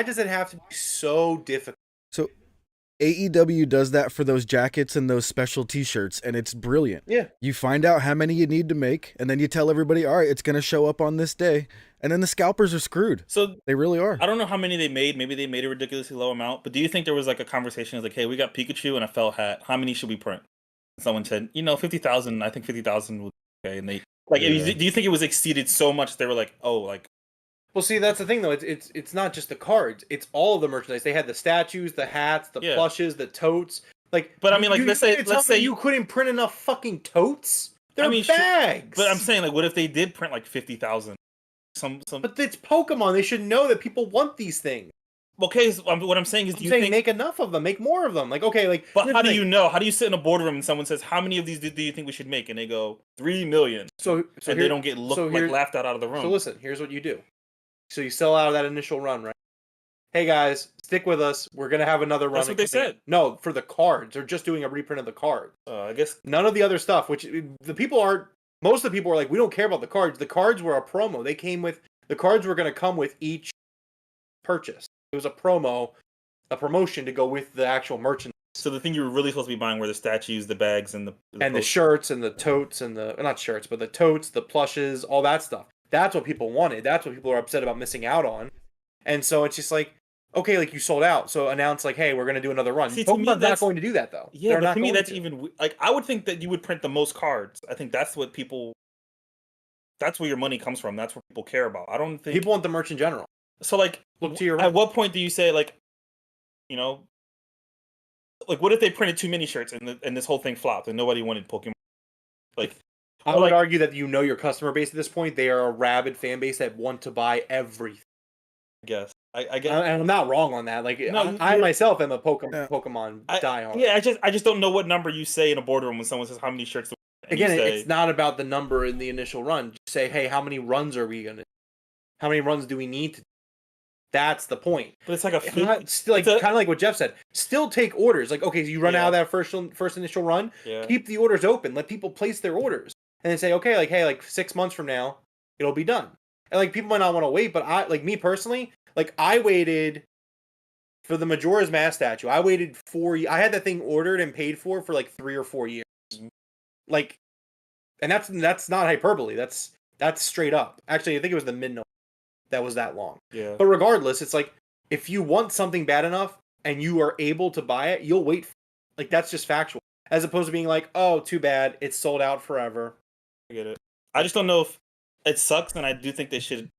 S1: does it have to be so difficult?
S2: So AEW does that for those jackets and those special t-shirts, and it's brilliant.
S1: Yeah.
S2: You find out how many you need to make, and then you tell everybody, all right, it's going to show up on this day. And then the scalpers are screwed.
S3: So
S2: they really are.
S3: I don't know how many they made. Maybe they made a ridiculously low amount. But do you think there was like a conversation like, hey, we got Pikachu and a felt hat. How many should we print? Someone said, 50,000. I think 50,000 would be okay. And they do you think it was exceeded so much they were like, oh, like.
S1: Well, see, that's the thing, though. It's not just the cards. It's all of the merchandise. They had the statues, the hats, the plushes, the totes. Like,
S3: but I mean, like, let's say
S1: you couldn't print enough fucking totes. They're bags.
S3: But I'm saying, like, what if they did print like 50,000?
S1: But it's Pokemon. They should know that people want these things.
S3: Okay, so what I'm saying is, do you think
S1: make enough of them, make more of them? Like, okay, like.
S3: But how do you know? How do you sit in a boardroom and someone says, "How many of these do you think we should make?" And they go 3 million.
S1: So
S3: they don't get laughed out of the room.
S1: So listen, here's what you do. So you sell out of that initial run, right? Hey guys, stick with us. We're gonna have another run.
S3: That's what they said.
S1: No, for the cards, they're just doing a reprint of the cards.
S3: I guess
S1: none of the other stuff. Which most of the people are like, we don't care about the cards. The cards were a promo. The cards were gonna come with each purchase. It was a promotion to go with the actual merchandise.
S3: So the thing you were really supposed to be buying were the statues, the bags, and
S1: the shirts and the totes and the not shirts, but the totes, the plushes, all that stuff. That's what people wanted. That's what people are upset about missing out on. And so it's just like, okay, like, you sold out. So announce like, hey, we're going to do another run.
S3: See,
S1: Pokemon's not going to do that, though.
S3: Yeah, but to me, that's even like, I would think that you would print the most cards. I think that's what that's where your money comes from. That's what people care about. I don't think
S1: people want the merch in general.
S3: So like,
S1: look to your
S3: at what point do you say like, like, what if they printed too many shirts and this whole thing flopped and nobody wanted Pokemon? Like,
S1: I would argue that your customer base at this point, they are a rabid fan base that want to buy everything.
S3: I guess. I guess.
S1: And I'm not wrong on that. Like, no, I myself am a Pokemon diehard.
S3: Yeah, I just don't know what number you say in a boardroom when someone says how many shirts.
S1: Again, it's not about the number in the initial run. Just say, hey, how many runs are we gonna? How many runs do we need to? That's the point.
S3: But it's like a
S1: kind of like what Jeff said. Still take orders. Like, okay, so you run out of that first initial run.
S3: Yeah.
S1: Keep the orders open. Let people place their orders, and then say, okay, like, hey, like 6 months from now, it'll be done. And like people might not want to wait, but me personally, like I waited for the Majora's Mask statue. I waited 4 years. I had that thing ordered and paid for like 3 or 4 years. Like, and that's not hyperbole. That's straight up. Actually, I think it was the mid-November that was that long.
S3: Yeah.
S1: But regardless, it's like if you want something bad enough and you are able to buy it, you'll wait. Like that's just factual, as opposed to being like, oh, too bad, it's sold out forever.
S3: I get it. I just don't know if it sucks, and I do think they should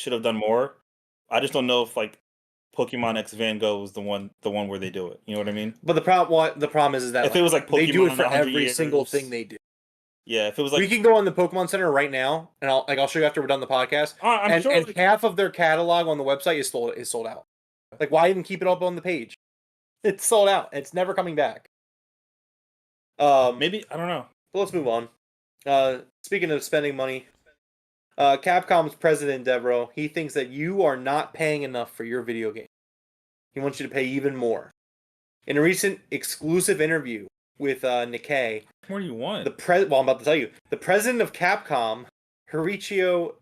S3: have done more. I just don't know if like Pokemon X Van Gogh is the one where they do it. You know what I mean?
S1: But the problem is that
S3: if it was like Pokemon
S1: they do it for
S3: 100
S1: every
S3: years,
S1: single thing they do.
S3: Yeah, if it was like
S1: we can go on the Pokemon Center right now, and I'll show you after we're done the podcast.
S3: I'm sure
S1: and half of their catalog on the website is sold out. Like, why even keep it up on the page? It's sold out. It's never coming back.
S3: Maybe I don't know.
S1: But let's move on. Speaking of spending money, Capcom's president Devroro, he thinks that you are not paying enough for your video game. He wants you to pay even more. In a recent exclusive interview with Nikkei,
S3: what do you want?
S1: I'm about to tell you. The president of Capcom, Horichio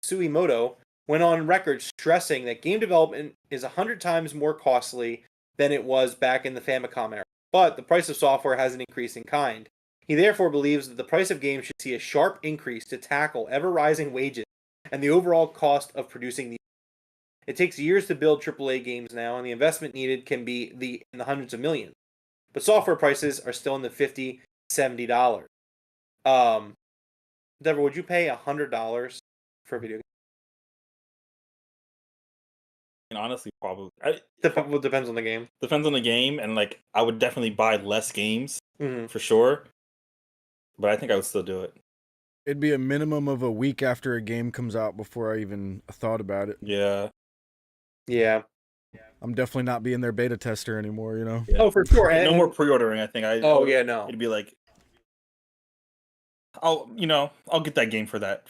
S1: Suimoto, went on record stressing that game development is 100 times more costly than it was back in the Famicom era. But the price of software hasn't increased in kind. He therefore believes that the price of games should see a sharp increase to tackle ever-rising wages and the overall cost of producing these. It takes years to build AAA games now, and the investment needed can be in the hundreds of millions. But software prices are still in the $50, $70. Deborah, would you pay $100 for a video game?
S3: And honestly, probably.
S1: Depends on the game.
S3: Depends on the game, and like I would definitely buy less games
S1: for
S3: sure. But I think I would still do it.
S2: It'd be a minimum of a week after a game comes out before I even thought about it.
S3: Yeah.
S1: Yeah.
S2: I'm definitely not being their beta tester anymore, you know?
S3: Yeah.
S1: Oh, for sure.
S3: No more pre-ordering, I think.
S1: No.
S3: It'd be like, I'll get that game for that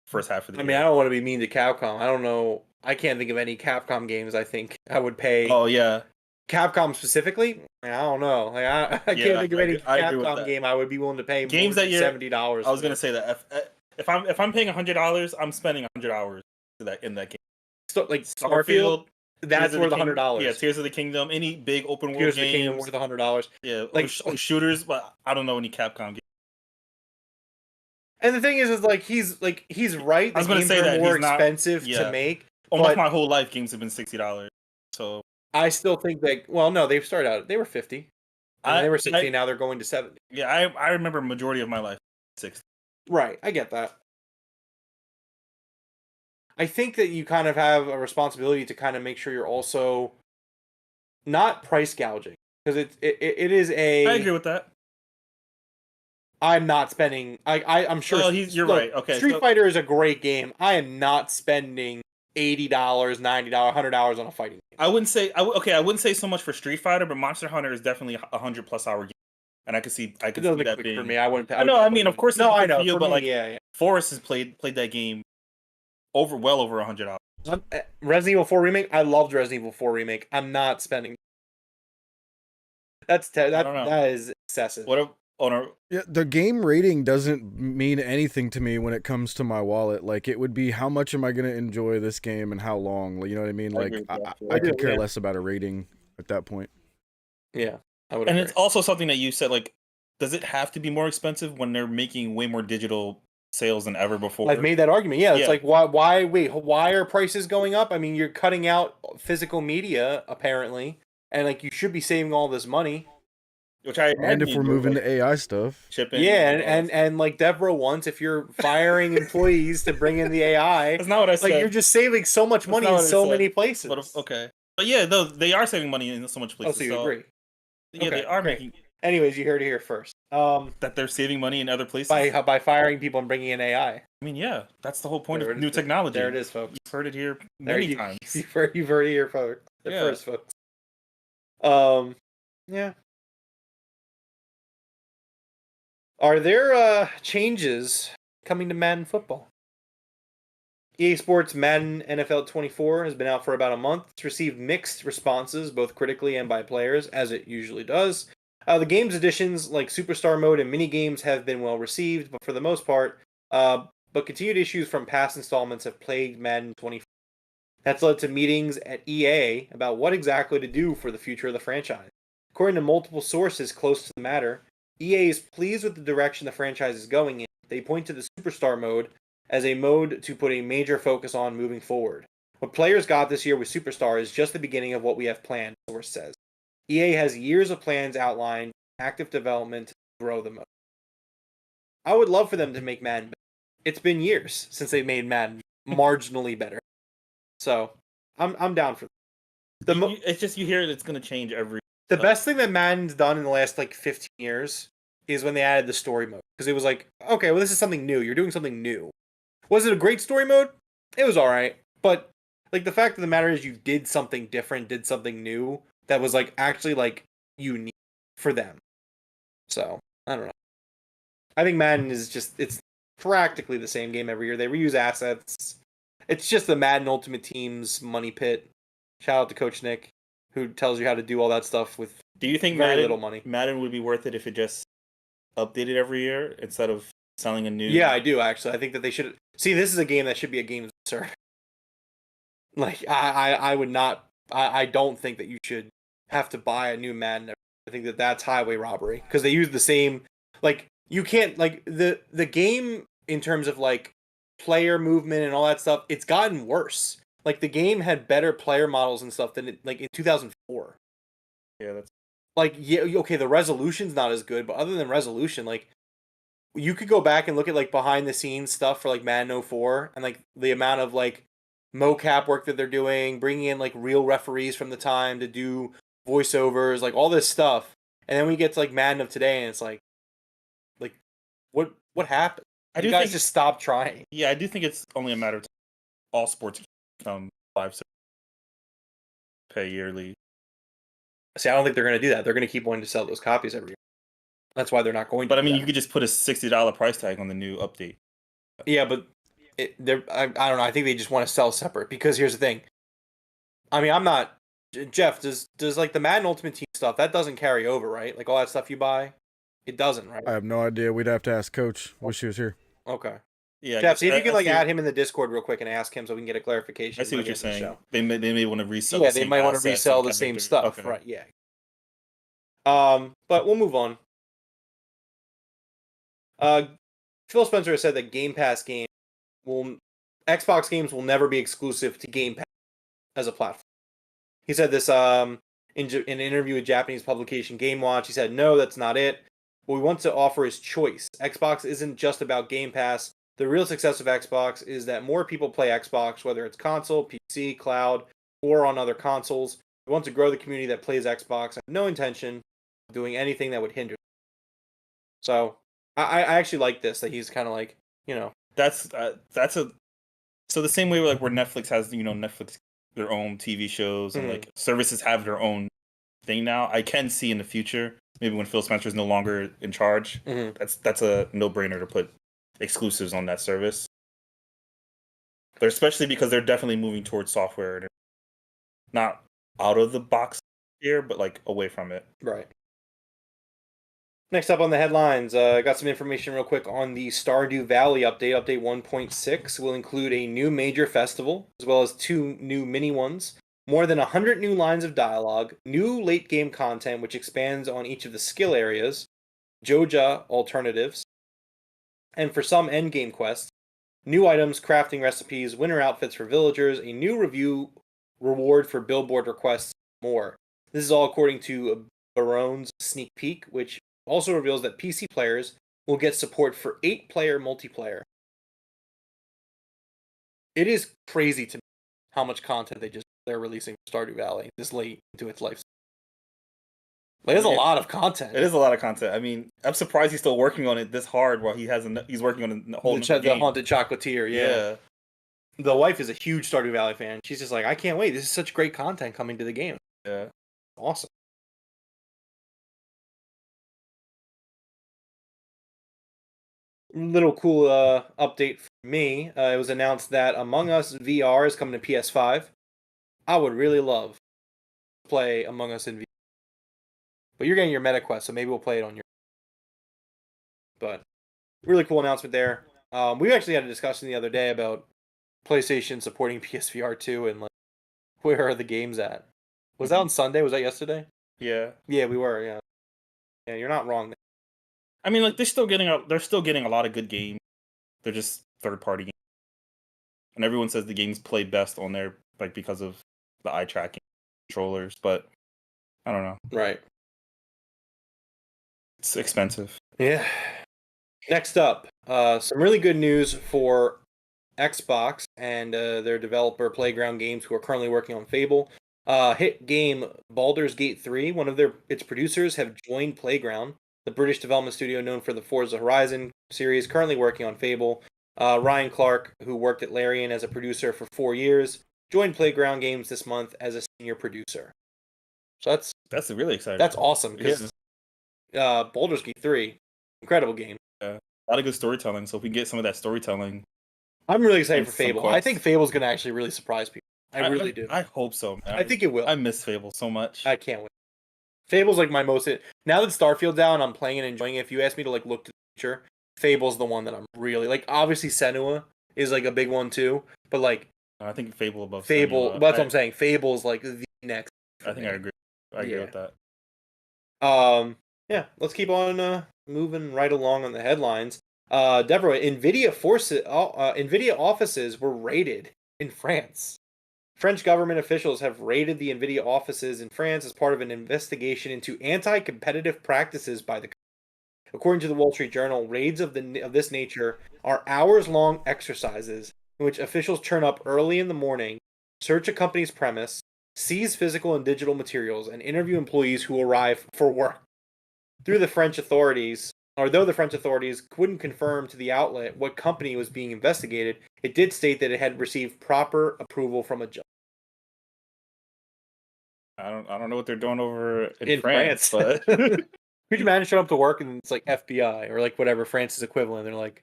S3: first half of the year.
S1: I mean, I don't want to be mean to Capcom. I don't know. I can't think of any Capcom games I think I would pay.
S3: Oh, yeah.
S1: Capcom specifically? I don't know. Like I can't think of any Capcom game I would be willing to pay
S3: games that year,
S1: $70.
S3: I was gonna say that if I'm paying $100, I'm spending 100 hours in that game.
S1: So, like Starfield, that's worth $100.
S3: Yeah, Tears of the Kingdom, any big open world
S1: Tears
S3: games,
S1: of the Kingdom worth $100.
S3: Yeah, like shooters, but I don't know any Capcom games.
S1: And the thing is like he's right.
S3: I was gonna say that
S1: more expensive to make.
S3: Almost my whole life, games have been $60. So
S1: I still think that. Well, no, they've started out. They were 50. They were 60. Now they're going to 70.
S3: Yeah, I remember majority of my life 60.
S1: Right, I get that. I think that you kind of have a responsibility to kind of make sure you're also not price gouging, because it is a.
S3: I agree with that.
S1: I'm not spending. I'm sure.
S3: Oh, you're right. Okay,
S1: Street Fighter is a great game. I am not spending $80, $90, $100 on a fighting game.
S3: I wouldn't say so much for Street Fighter, but Monster Hunter is definitely a 100+ hour game, and I could see that being
S1: for me. I wouldn't.
S3: I mean, of course,
S1: I know.
S3: You,
S1: but
S3: me, like,
S1: yeah.
S3: Forrest has played that game well over 100 hours.
S1: Resident Evil 4 remake. I loved Resident Evil 4 remake. I'm not spending. That is excessive.
S2: Yeah, the game rating doesn't mean anything to me when it comes to my wallet. Like, it would be how much am I going to enjoy this game and how long? You know what I mean? Like, I could care less about a rating at that point.
S1: Yeah, I would.
S3: And it's also something that you said, like, does it have to be more expensive when they're making way more digital sales than ever before?
S1: I've made that argument. Yeah, it's like, why are prices going up? I mean, you're cutting out physical media, apparently, and, like, you should be saving all this money.
S2: And if we're moving to AI stuff,
S1: and like Devroro wants, if you're firing employees to bring in the AI,
S3: that's not what I said.
S1: Like, you're just saving so much money in so many places.
S3: But yeah, no, they are saving money in so much places.
S1: Oh, so you agree?
S3: Yeah, they are making.
S1: Anyways, you heard it here first.
S3: That they're saving money in other places
S1: by firing people and bringing in AI.
S3: I mean, yeah, that's the whole point of new technology.
S1: There it is, folks.
S3: You've heard it here many times.
S1: You've heard it here first, folks. Yeah. Are there changes coming to Madden football? EA Sports Madden NFL 24 has been out for about a month. It's received mixed responses, both critically and by players, as it usually does. The game's additions, like Superstar Mode and mini games, have been well received, but for the most part, but continued issues from past installments have plagued Madden 24. That's led to meetings at EA about what exactly to do for the future of the franchise. According to multiple sources close to the matter, EA is pleased with the direction the franchise is going in. They point to the Superstar Mode as a mode to put a major focus on moving forward. What players got this year with Superstar is just the beginning of what we have planned, the source says. EA has years of plans outlined, active development to grow the mode. I would love for them to make Madden better. It's been years since they made Madden marginally better. So, I'm down for that.
S3: It's just you hear it's going to change every...
S1: The best thing that Madden's done in the last, 15 years is when they added the story mode. Because it was like, okay, well, this is something new. You're doing something new. Was it a great story mode? It was alright. But, the fact of the matter is you did something different, did something new that was, actually, unique for them. So, I don't know. I think Madden is just, it's practically the same game every year. They reuse assets. It's just the Madden Ultimate Team's money pit. Shout out to Coach Nick, who tells you how to do all that stuff with
S3: Do you think
S1: very little money.
S3: Madden would be worth it if it just updated every year instead of selling a new...
S1: Yeah, I do, actually. I think that they should... See, this is a game that should be a game service. I would not... I don't think that you should have to buy a new Madden. I think that that's highway robbery. Because they use the same... you can't... the game, in terms of, player movement and all that stuff, it's gotten worse. The game had better player models and stuff than in 2004.
S3: Yeah, that's...
S1: okay, the resolution's not as good, but other than resolution, you could go back and look at behind the scenes stuff for Madden 04 and the amount of mocap work that they're doing, bringing in real referees from the time to do voiceovers, all this stuff. And then we get to Madden of today and it's what happened? You guys just stop trying.
S3: Yeah, I do think it's only a matter of time. All sports become live pay yearly.
S1: See, I don't think they're going to do that. They're going to keep wanting to sell those copies every year. That's why they're not going to.
S3: But I mean, you could just put a $60 price tag on the new update.
S1: Yeah, but I don't know. I think they just want to sell separate because here's the thing. I mean, I'm not... Jeff, does the Madden Ultimate Team stuff, that doesn't carry over, right? All that stuff you buy? It doesn't, right?
S2: I have no idea. We'd have to ask Coach. Wish he was here.
S1: Okay.
S3: Yeah,
S1: Jeff, see if you can add him in the Discord real quick and ask him so we can get a clarification.
S3: I see what you're saying. They may want to resell.
S1: Yeah, they might want to resell the same stuff, okay. Right? Yeah. But we'll move on. Phil Spencer has said that Xbox games will never be exclusive to Game Pass as a platform. He said this in an interview with Japanese publication Game Watch. He said, "No, that's not it. What we want to offer is choice. Xbox isn't just about Game Pass. The real success of Xbox is that more people play Xbox, whether it's console, PC, cloud, or on other consoles. We want to grow the community that plays Xbox. I have no intention of doing anything that would hinder." So I actually like this, that he's kind of
S3: that's a... So the same way where Netflix has, Netflix their own TV shows and services have their own thing now. I can see in the future, maybe when Phil Spencer is no longer in charge, that's a no-brainer to put exclusives on that service. But especially because they're definitely moving towards software, not out of the box here, but away from it.
S1: Right. Next up on the headlines, I got some information real quick on the Stardew Valley update. Update 1.6 will include a new major festival, as well as 2 new mini ones, more than 100 new lines of dialogue, new late-game content which expands on each of the skill areas, Joja alternatives, and for some endgame quests, new items, crafting recipes, winter outfits for villagers, a new review reward for billboard requests, and more. This is all according to Barone's sneak peek, which also reveals that PC players will get support for 8-player multiplayer. It is crazy to me how much content they're releasing for Stardew Valley this late into its life. There's a lot of content.
S3: It is a lot of content. I mean, I'm surprised he's still working on it this hard while he's working on the whole
S1: the Haunted Chocolatier. Yeah. The wife is a huge Stardew Valley fan. She's just like, I can't wait. This is such great content coming to the game.
S3: Yeah.
S1: Awesome. little cool update for me. It was announced that Among Us VR is coming to PS5. I would really love to play Among Us in VR, but you're getting your MetaQuest, so maybe we'll play it on your. But really cool announcement there. We actually had a discussion the other day about PlayStation supporting PSVR 2 and like where are the games at? Was that on Sunday? Was that yesterday?
S3: Yeah.
S1: Yeah, we were. Yeah, yeah, you're not wrong.
S3: I mean, like they're still getting a lot of good games. They're just third party games, and everyone says the games play best on there, like because of the eye tracking controllers. But I don't know.
S1: Right.
S3: It's expensive.
S1: Yeah. Next up, some really good news for Xbox and their developer Playground Games, who are currently working on Fable. Hit game Baldur's Gate 3, one of its producers have joined Playground, the British development studio known for the Forza Horizon series, currently working on Fable. Ryan Clark, who worked at Larian as a producer for 4 years, joined Playground Games this month as a senior producer. So
S3: that's really exciting.
S1: That's awesome because Baldur's Gate 3, incredible game.
S3: Yeah, a lot of good storytelling. So if we get some of that storytelling,
S1: I'm really excited for Fable. I think Fable's going to actually really surprise people. I really do.
S3: I hope so, man.
S1: I think it will.
S3: I miss Fable so much.
S1: I can't wait. Fable's like my most. Now that Starfield's out, I'm playing and enjoying it. If you ask me to like look to the future, Fable's the one that I'm really like. Obviously, Senua is like a big one too, but like
S3: I think Fable above
S1: Fable.
S3: Senua.
S1: That's what I'm saying. Fable's like the next.
S3: I think I agree. I agree with that.
S1: Yeah. Let's keep on moving right along on the headlines. Devroro, NVIDIA offices were raided in France. French government officials have raided the NVIDIA offices in France as part of an investigation into anti-competitive practices by the company. According to the Wall Street Journal, raids of this nature are hours-long exercises in which officials turn up early in the morning, search a company's premise, seize physical and digital materials, and interview employees who arrive for work. Though the French authorities couldn't confirm to the outlet what company was being investigated, it did state that it had received proper approval from a judge.
S3: I don't know what they're doing over in France, but
S1: could you imagine showing up to work and it's like FBI or like whatever France's equivalent? They're like,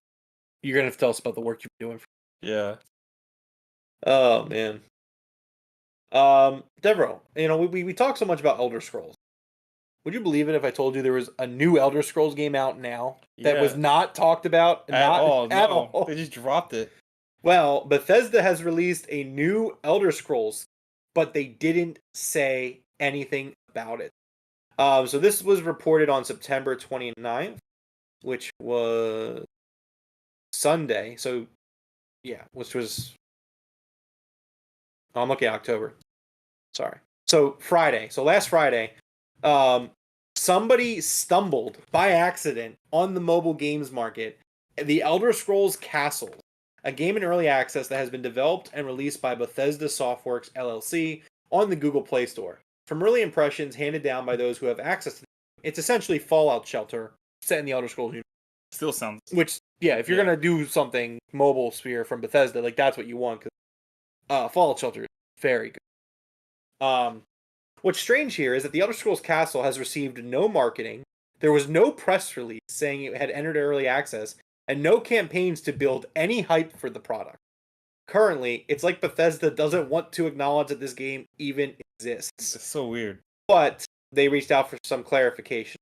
S1: "You're gonna have to tell us about the work you've been doing."
S3: Yeah.
S1: Oh man. Devroro, we talk so much about Elder Scrolls. Would you believe it if I told you there was a new Elder Scrolls game out now that was not talked about
S3: at all? They just dropped it.
S1: Well, Bethesda has released a new Elder Scrolls, but they didn't say anything about it. So this was reported on September 29th, which was Sunday. So, yeah, which was... I'm looking at October. Sorry. So, Friday. So, last Friday, somebody stumbled by accident on the mobile games market the Elder Scrolls Castle, a game in early access that has been developed and released by Bethesda Softworks LLC on the Google Play Store. From early impressions handed down by those who have access to it, it's essentially Fallout Shelter set in the Elder Scrolls universe.
S3: Still sounds...
S1: Which, yeah, if you're going to do something mobile sphere from Bethesda, like that's what you want. Because Fallout Shelter is very good. What's strange here is that the Elder Scrolls Castle has received no marketing, there was no press release saying it had entered early access, and no campaigns to build any hype for the product. Currently, it's like Bethesda doesn't want to acknowledge that this game even exists.
S3: It's so weird.
S1: But they reached out for some clarification.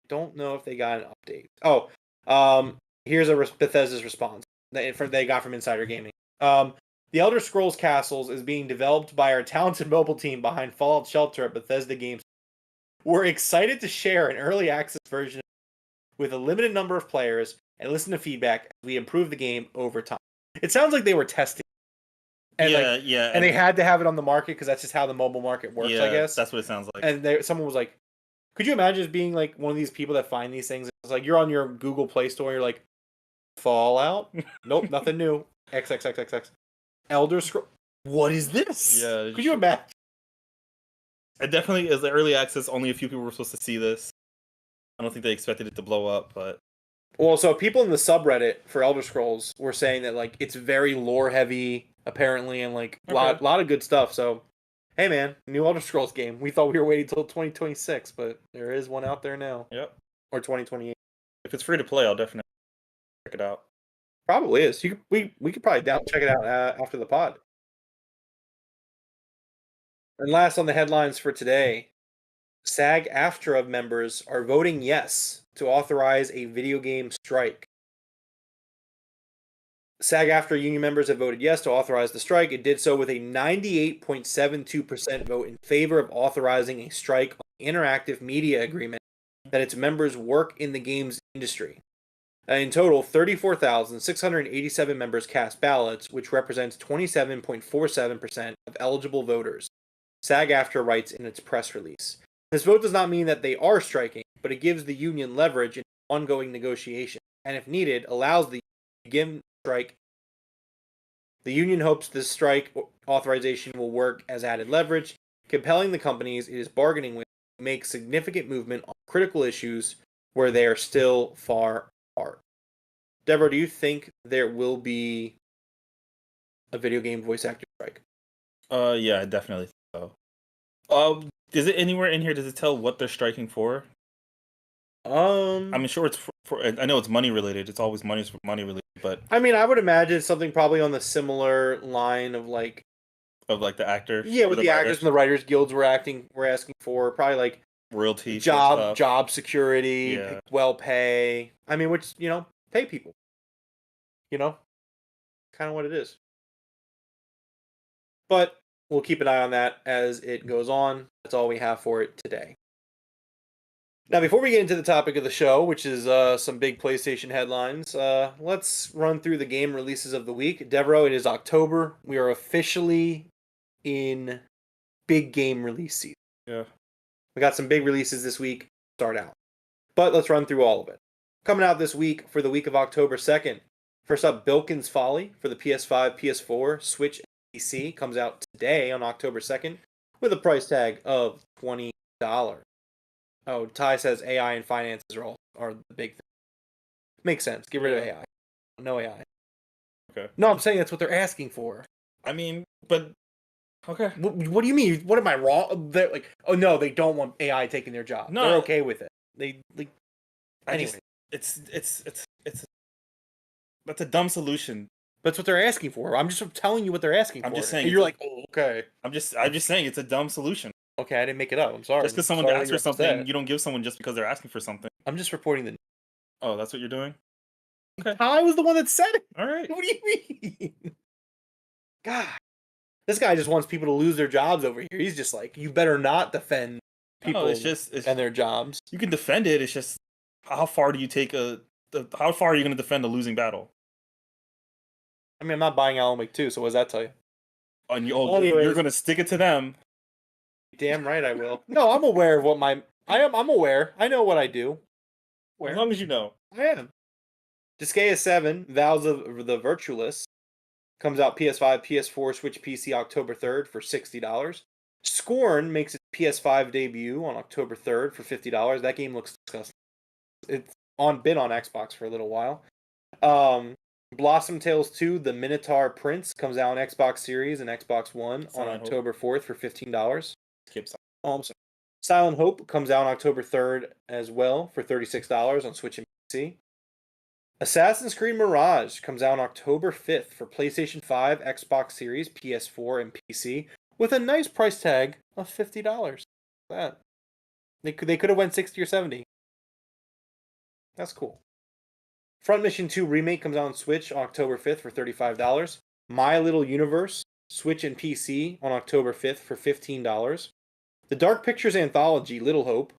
S1: Don't know if they got an update. Here's Bethesda's response that they got from Insider Gaming. The Elder Scrolls Castles is being developed by our talented mobile team behind Fallout Shelter at Bethesda Games. We're excited to share an early access version with a limited number of players and listen to feedback as we improve the game over time. It sounds like they were testing. And and they had to have it on the market because that's just how the mobile market works, I guess.
S3: That's what it sounds like.
S1: And someone was like, could you imagine just being like one of these people that find these things? It's like you're on your Google Play Store, and you're like, Fallout? Nope, nothing new. XXXXX. Elder Scrolls. What is this?
S3: Yeah.
S1: Could you imagine?
S3: It definitely is the early access. Only a few people were supposed to see this. I don't think they expected it to blow up, but...
S1: Well, so people in the subreddit for Elder Scrolls were saying that like it's very lore heavy, apparently, and like a lot of good stuff. So, hey man, new Elder Scrolls game. We thought we were waiting till 2026, but there is one out there now.
S3: Yep.
S1: Or 2028.
S3: If it's free to play, I'll definitely... check it out.
S1: Probably is. We could probably check it out after the pod. And last on the headlines for today, SAG-AFTRA members are voting yes to authorize a video game strike. SAG-AFTRA union members have voted yes to authorize the strike. It did so with a 98.72% vote in favor of authorizing a strike on the interactive media agreement that its members work in the games industry. In total, 34,687 members cast ballots, which represents 27.47% of eligible voters, SAG-AFTRA writes in its press release. This vote does not mean that they are striking, but it gives the union leverage in ongoing negotiation, and if needed, allows the union to begin strike. The union hopes this strike authorization will work as added leverage, compelling the companies it is bargaining with to make significant movement on critical issues where they are still far apart. Deborah, do you think there will be a video game voice actor strike?
S3: Yeah, I definitely think so. Is it anywhere in here? Does it tell what they're striking for? I'm sure it's for. I know it's money related. It's always money related. But
S1: I mean, I would imagine something probably on the similar line of like
S3: the actors.
S1: Yeah, with the actors and the writers guilds were asking for probably like
S3: royalty,
S1: job security,
S3: yeah.
S1: well pay. I mean, which pay people. Kind of what it is. But we'll keep an eye on that as it goes on. That's all we have for it today. Now, before we get into the topic of the show, which is some big PlayStation headlines, let's run through the game releases of the week. Devroro, it is October. We are officially in big game release season.
S3: Yeah.
S1: We got some big releases this week. Start out. But let's run through all of it. Coming out this week for the week of October 2nd. First up, Bilkin's Folly for the PS5, PS4, Switch, and PC comes out today on October 2nd with a price tag of $20. Oh, Ty says AI and finances are the big thing. Makes sense. Get rid of AI. No AI.
S3: Okay.
S1: No, I'm saying that's what they're asking for.
S3: I mean, but okay.
S1: What do you mean? What am I wrong? They're like, oh no, they don't want AI taking their job. No, they're okay with it. They like. Anyway,
S3: it's that's a dumb solution.
S1: That's what they're asking for. I'm just telling you what they're asking for.
S3: I'm just saying.
S1: And you're like, oh, okay.
S3: I'm just saying it's a dumb solution.
S1: Okay, I didn't make it up. I'm sorry.
S3: Just because someone asks for something, you don't give someone just because they're asking for something.
S1: I'm just reporting the.
S3: Oh, that's what you're doing? Okay.
S1: I was the one that said it.
S3: All right.
S1: What do you mean? God, this guy just wants people to lose their jobs over here. He's just like, you better not defend people and their jobs.
S3: You can defend it. It's just how far do you take how far are you going to defend a losing battle?
S1: I mean, I'm not buying Alan Wake 2, so what does that tell you?
S3: You're going to stick it to them.
S1: Damn right I will. No, I'm aware of what I'm aware. I know what I do.
S3: As long as you know.
S1: I am. Disgaea 7, Vows of the Virtueless, comes out PS5, PS4, Switch, PC October 3rd for $60. Scorn makes its PS5 debut on October 3rd for $50. That game looks disgusting. It's been on Xbox for a little while. Blossom Tales 2, The Minotaur Prince, comes out on Xbox Series and Xbox One on October 4th for $15. I'm sorry. Silent Hope comes out on October 3rd as well for $36 on Switch and PC. Assassin's Creed Mirage comes out on October 5th for PlayStation 5, Xbox Series, PS4, and PC with a nice price tag of $50. That they could have went 60 or 70. That's cool. Front Mission 2 Remake comes out on Switch on October 5th for $35. My Little Universe, Switch and PC on October 5th for $15. The Dark Pictures Anthology Little Hope,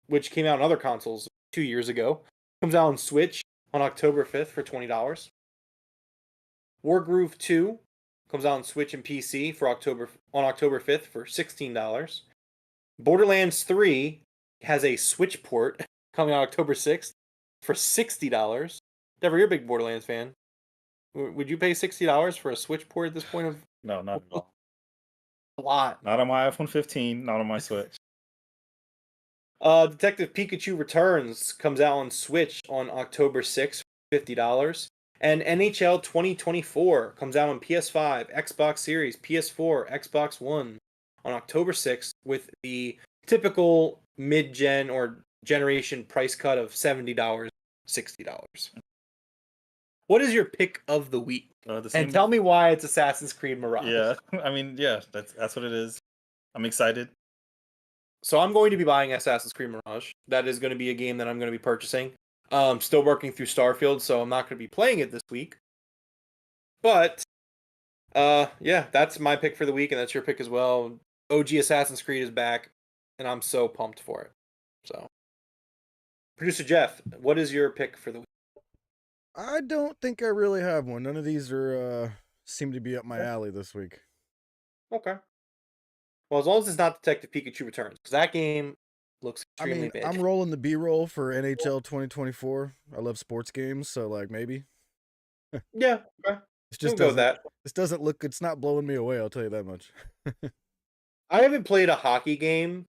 S1: which came out on other consoles 2 years ago, comes out on Switch on October 5th for $20. Wargroove 2 comes out on Switch and PC on October 5th for $16. Borderlands 3 has a Switch port coming out October 6th for $60. Dever, you're a big Borderlands fan. Would you pay $60 for a Switch port at this point of?
S3: No, not at all.
S1: A lot.
S3: Not on my iPhone 15, not on my Switch.
S1: Detective Pikachu Returns comes out on Switch on October 6th for $50. And NHL 2024 comes out on PS5, Xbox Series, PS4, Xbox One on October 6th with the typical mid-gen or generation price cut of $70, $60. What is your pick of the week? And tell me why it's Assassin's Creed Mirage.
S3: Yeah, I mean, yeah, that's what it is. I'm excited.
S1: So I'm going to be buying Assassin's Creed Mirage. That is going to be a game that I'm going to be purchasing. Still working through Starfield, so I'm not going to be playing it this week. But yeah, that's my pick for the week, and that's your pick as well. OG Assassin's Creed is back, and I'm so pumped for it. So, producer Jeff, what is your pick for the week?
S2: I don't think I really have one. None of these are seem to be up my alley this week.
S1: Okay. Well, as long as it's not Detective Pikachu Returns, because that game looks extremely big.
S2: I'm rolling the B-roll for NHL 2024. I love sports games, so like maybe.
S1: Yeah, okay.
S2: It just
S1: go with that.
S2: This doesn't look. It's not blowing me away. I'll tell you that much.
S1: I haven't played a hockey game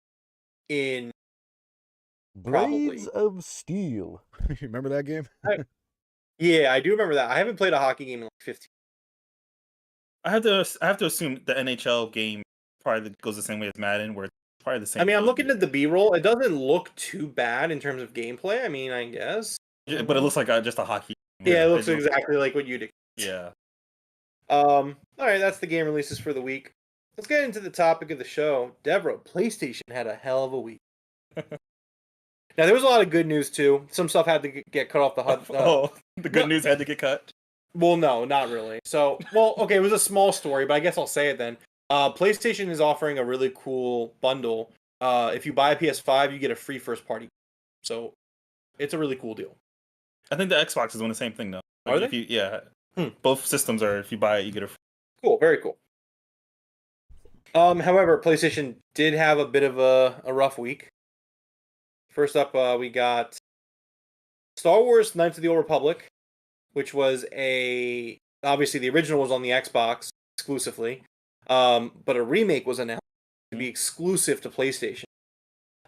S1: in
S2: Blades of Steel. You remember that game?
S1: Yeah, I do remember that. I haven't played a hockey game in like 15.
S3: I have to assume the NHL game probably goes the same way as Madden, where it's probably the same.
S1: I mean, I'm looking at the B-roll. It doesn't look too bad in terms of gameplay. I mean, I guess.
S3: Yeah, but it looks like just a hockey
S1: game. Yeah, it looks exactly like what you'd expect.
S3: Yeah.
S1: All right, that's the game releases for the week. Let's get into the topic of the show. Devroro, PlayStation had a hell of a week. Now, there was a lot of good news, too. Some stuff had to get cut off the HUD.
S3: The good news had to get cut?
S1: Well, no, not really. So, well, okay, it was a small story, but I guess I'll say it then. PlayStation is offering a really cool bundle. If you buy a PS5, you get a free first-party. So, it's a really cool deal.
S3: I think the Xbox is doing the same thing, though.
S1: Like, are they?
S3: Yeah. Both systems are, if you buy it, you get a free.
S1: Cool, very cool. However, PlayStation did have a bit of a rough week. First up, we got Star Wars Knights of the Old Republic, which was obviously the original was on the Xbox exclusively, but a remake was announced to be exclusive to PlayStation.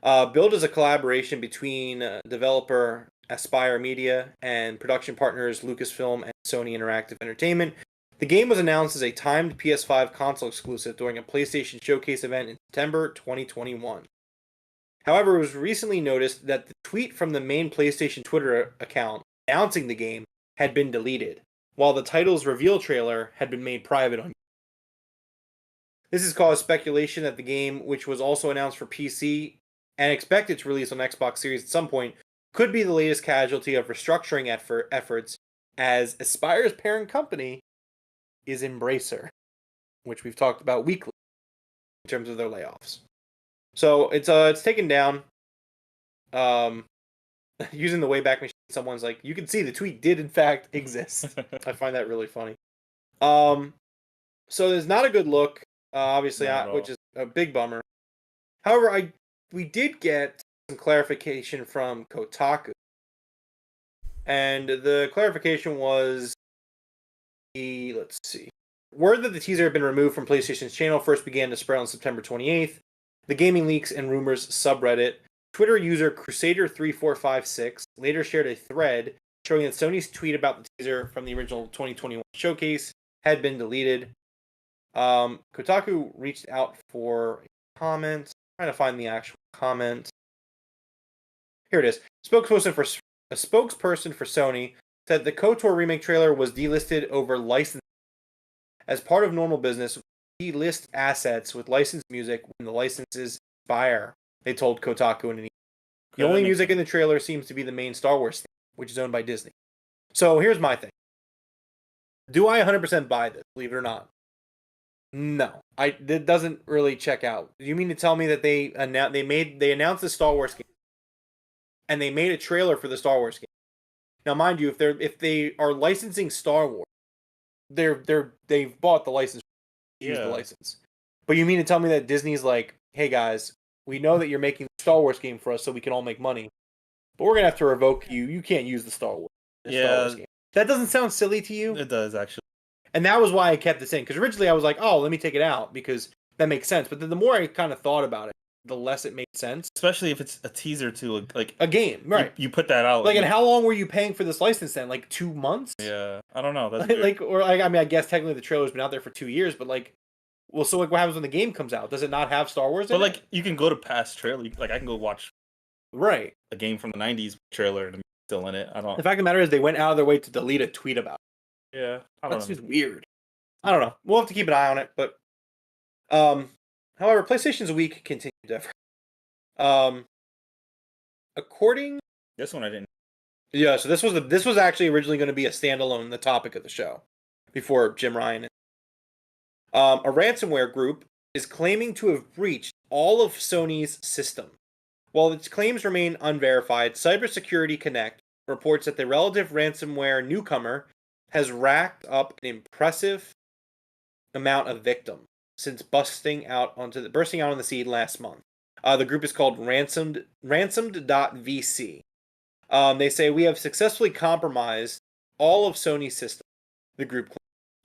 S1: Billed as a collaboration between developer Aspyr Media and production partners Lucasfilm and Sony Interactive Entertainment, the game was announced as a timed PS5 console exclusive during a PlayStation Showcase event in September 2021. However, it was recently noticed that the tweet from the main PlayStation Twitter account announcing the game had been deleted, while the title's reveal trailer had been made private on YouTube. This has caused speculation that the game, which was also announced for PC and expected to release on Xbox Series at some point, could be the latest casualty of restructuring efforts, as Aspyr's parent company is Embracer, which we've talked about weekly in terms of their layoffs. So it's taken down. Using the Wayback Machine, someone's like, you can see the tweet did in fact exist. I find that really funny. So there's not a good look, obviously, which is a big bummer. However, we did get some clarification from Kotaku, and the clarification was let's see. Word that the teaser had been removed from PlayStation's channel first began to spread on September 28th. The Gaming Leaks and Rumors subreddit, Twitter user Crusader3456 later shared a thread showing that Sony's tweet about the teaser from the original 2021 showcase had been deleted. Kotaku reached out for a comment. I'm trying to find the actual comment. Here it is. A spokesperson for Sony said the KOTOR remake trailer was delisted over license. As part of normal business, we list assets with licensed music when the licenses expire, they told Kotaku in an email. The only music in the trailer seems to be the main Star Wars theme, which is owned by Disney. So here's my thing. Do I 100% buy this, believe it or not? No. It doesn't really check out. You mean to tell me that they announced the Star Wars game and they made a trailer for the Star Wars game? Now, mind you, if they are licensing Star Wars, they've bought the license. Use the license. But you mean to tell me that Disney's like, hey guys, we know that you're making the Star Wars game for us so we can all make money, but we're gonna have to revoke you. You can't use the Star Wars game. That doesn't sound silly to you?
S3: It does, actually.
S1: And that was why I kept this in, because originally I was like, oh, let me take it out because that makes sense. But then the more I kind of thought about it, the less it made sense.
S3: Especially if it's a teaser to
S1: a game, right?
S3: You put that out.
S1: And how long were you paying for this license then? Like 2 months?
S3: Yeah, I don't know. That's
S1: I guess technically the trailer's been out there for 2 years, but so what happens when the game comes out? Does it not have Star Wars in it?
S3: But you can go to past trailer. I can go watch
S1: a game
S3: from the 90s trailer. still in it. I don't.
S1: The fact of the matter is, they went out of their way to delete a tweet about it.
S3: Yeah, I don't
S1: That's
S3: know.
S1: just weird. I don't know. We'll have to keep an eye on it, but however, PlayStation's week continued ever. According,
S3: This one I didn't.
S1: yeah. So this was actually originally going to be a standalone, the topic of the show, before Jim Ryan. A ransomware group is claiming to have breached all of Sony's system. While its claims remain unverified, Cybersecurity Connect reports that the relative ransomware newcomer has racked up an impressive amount of victims since bursting out on the scene last month. The group is called ransomed.vc. They say we have successfully compromised all of Sony's systems, the group claims,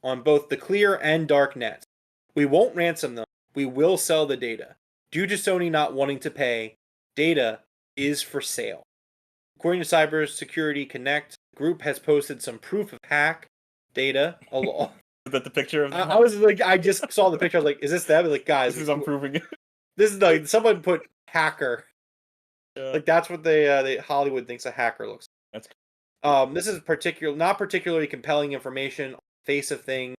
S1: on both the clear and dark nets. We won't ransom them. We will sell the data. Due to Sony not wanting to pay, data is for sale. According to Cybersecurity Connect, the group has posted some proof of hack data.
S3: Is that the picture of?
S1: I was like, I just saw the picture. I was like, is this them? Like, guys,
S3: This is I'm proving it.
S1: This is like someone put hacker.
S3: Yeah.
S1: Like that's what they Hollywood thinks a hacker looks like.
S3: That's
S1: this is not particularly compelling information on the face of things.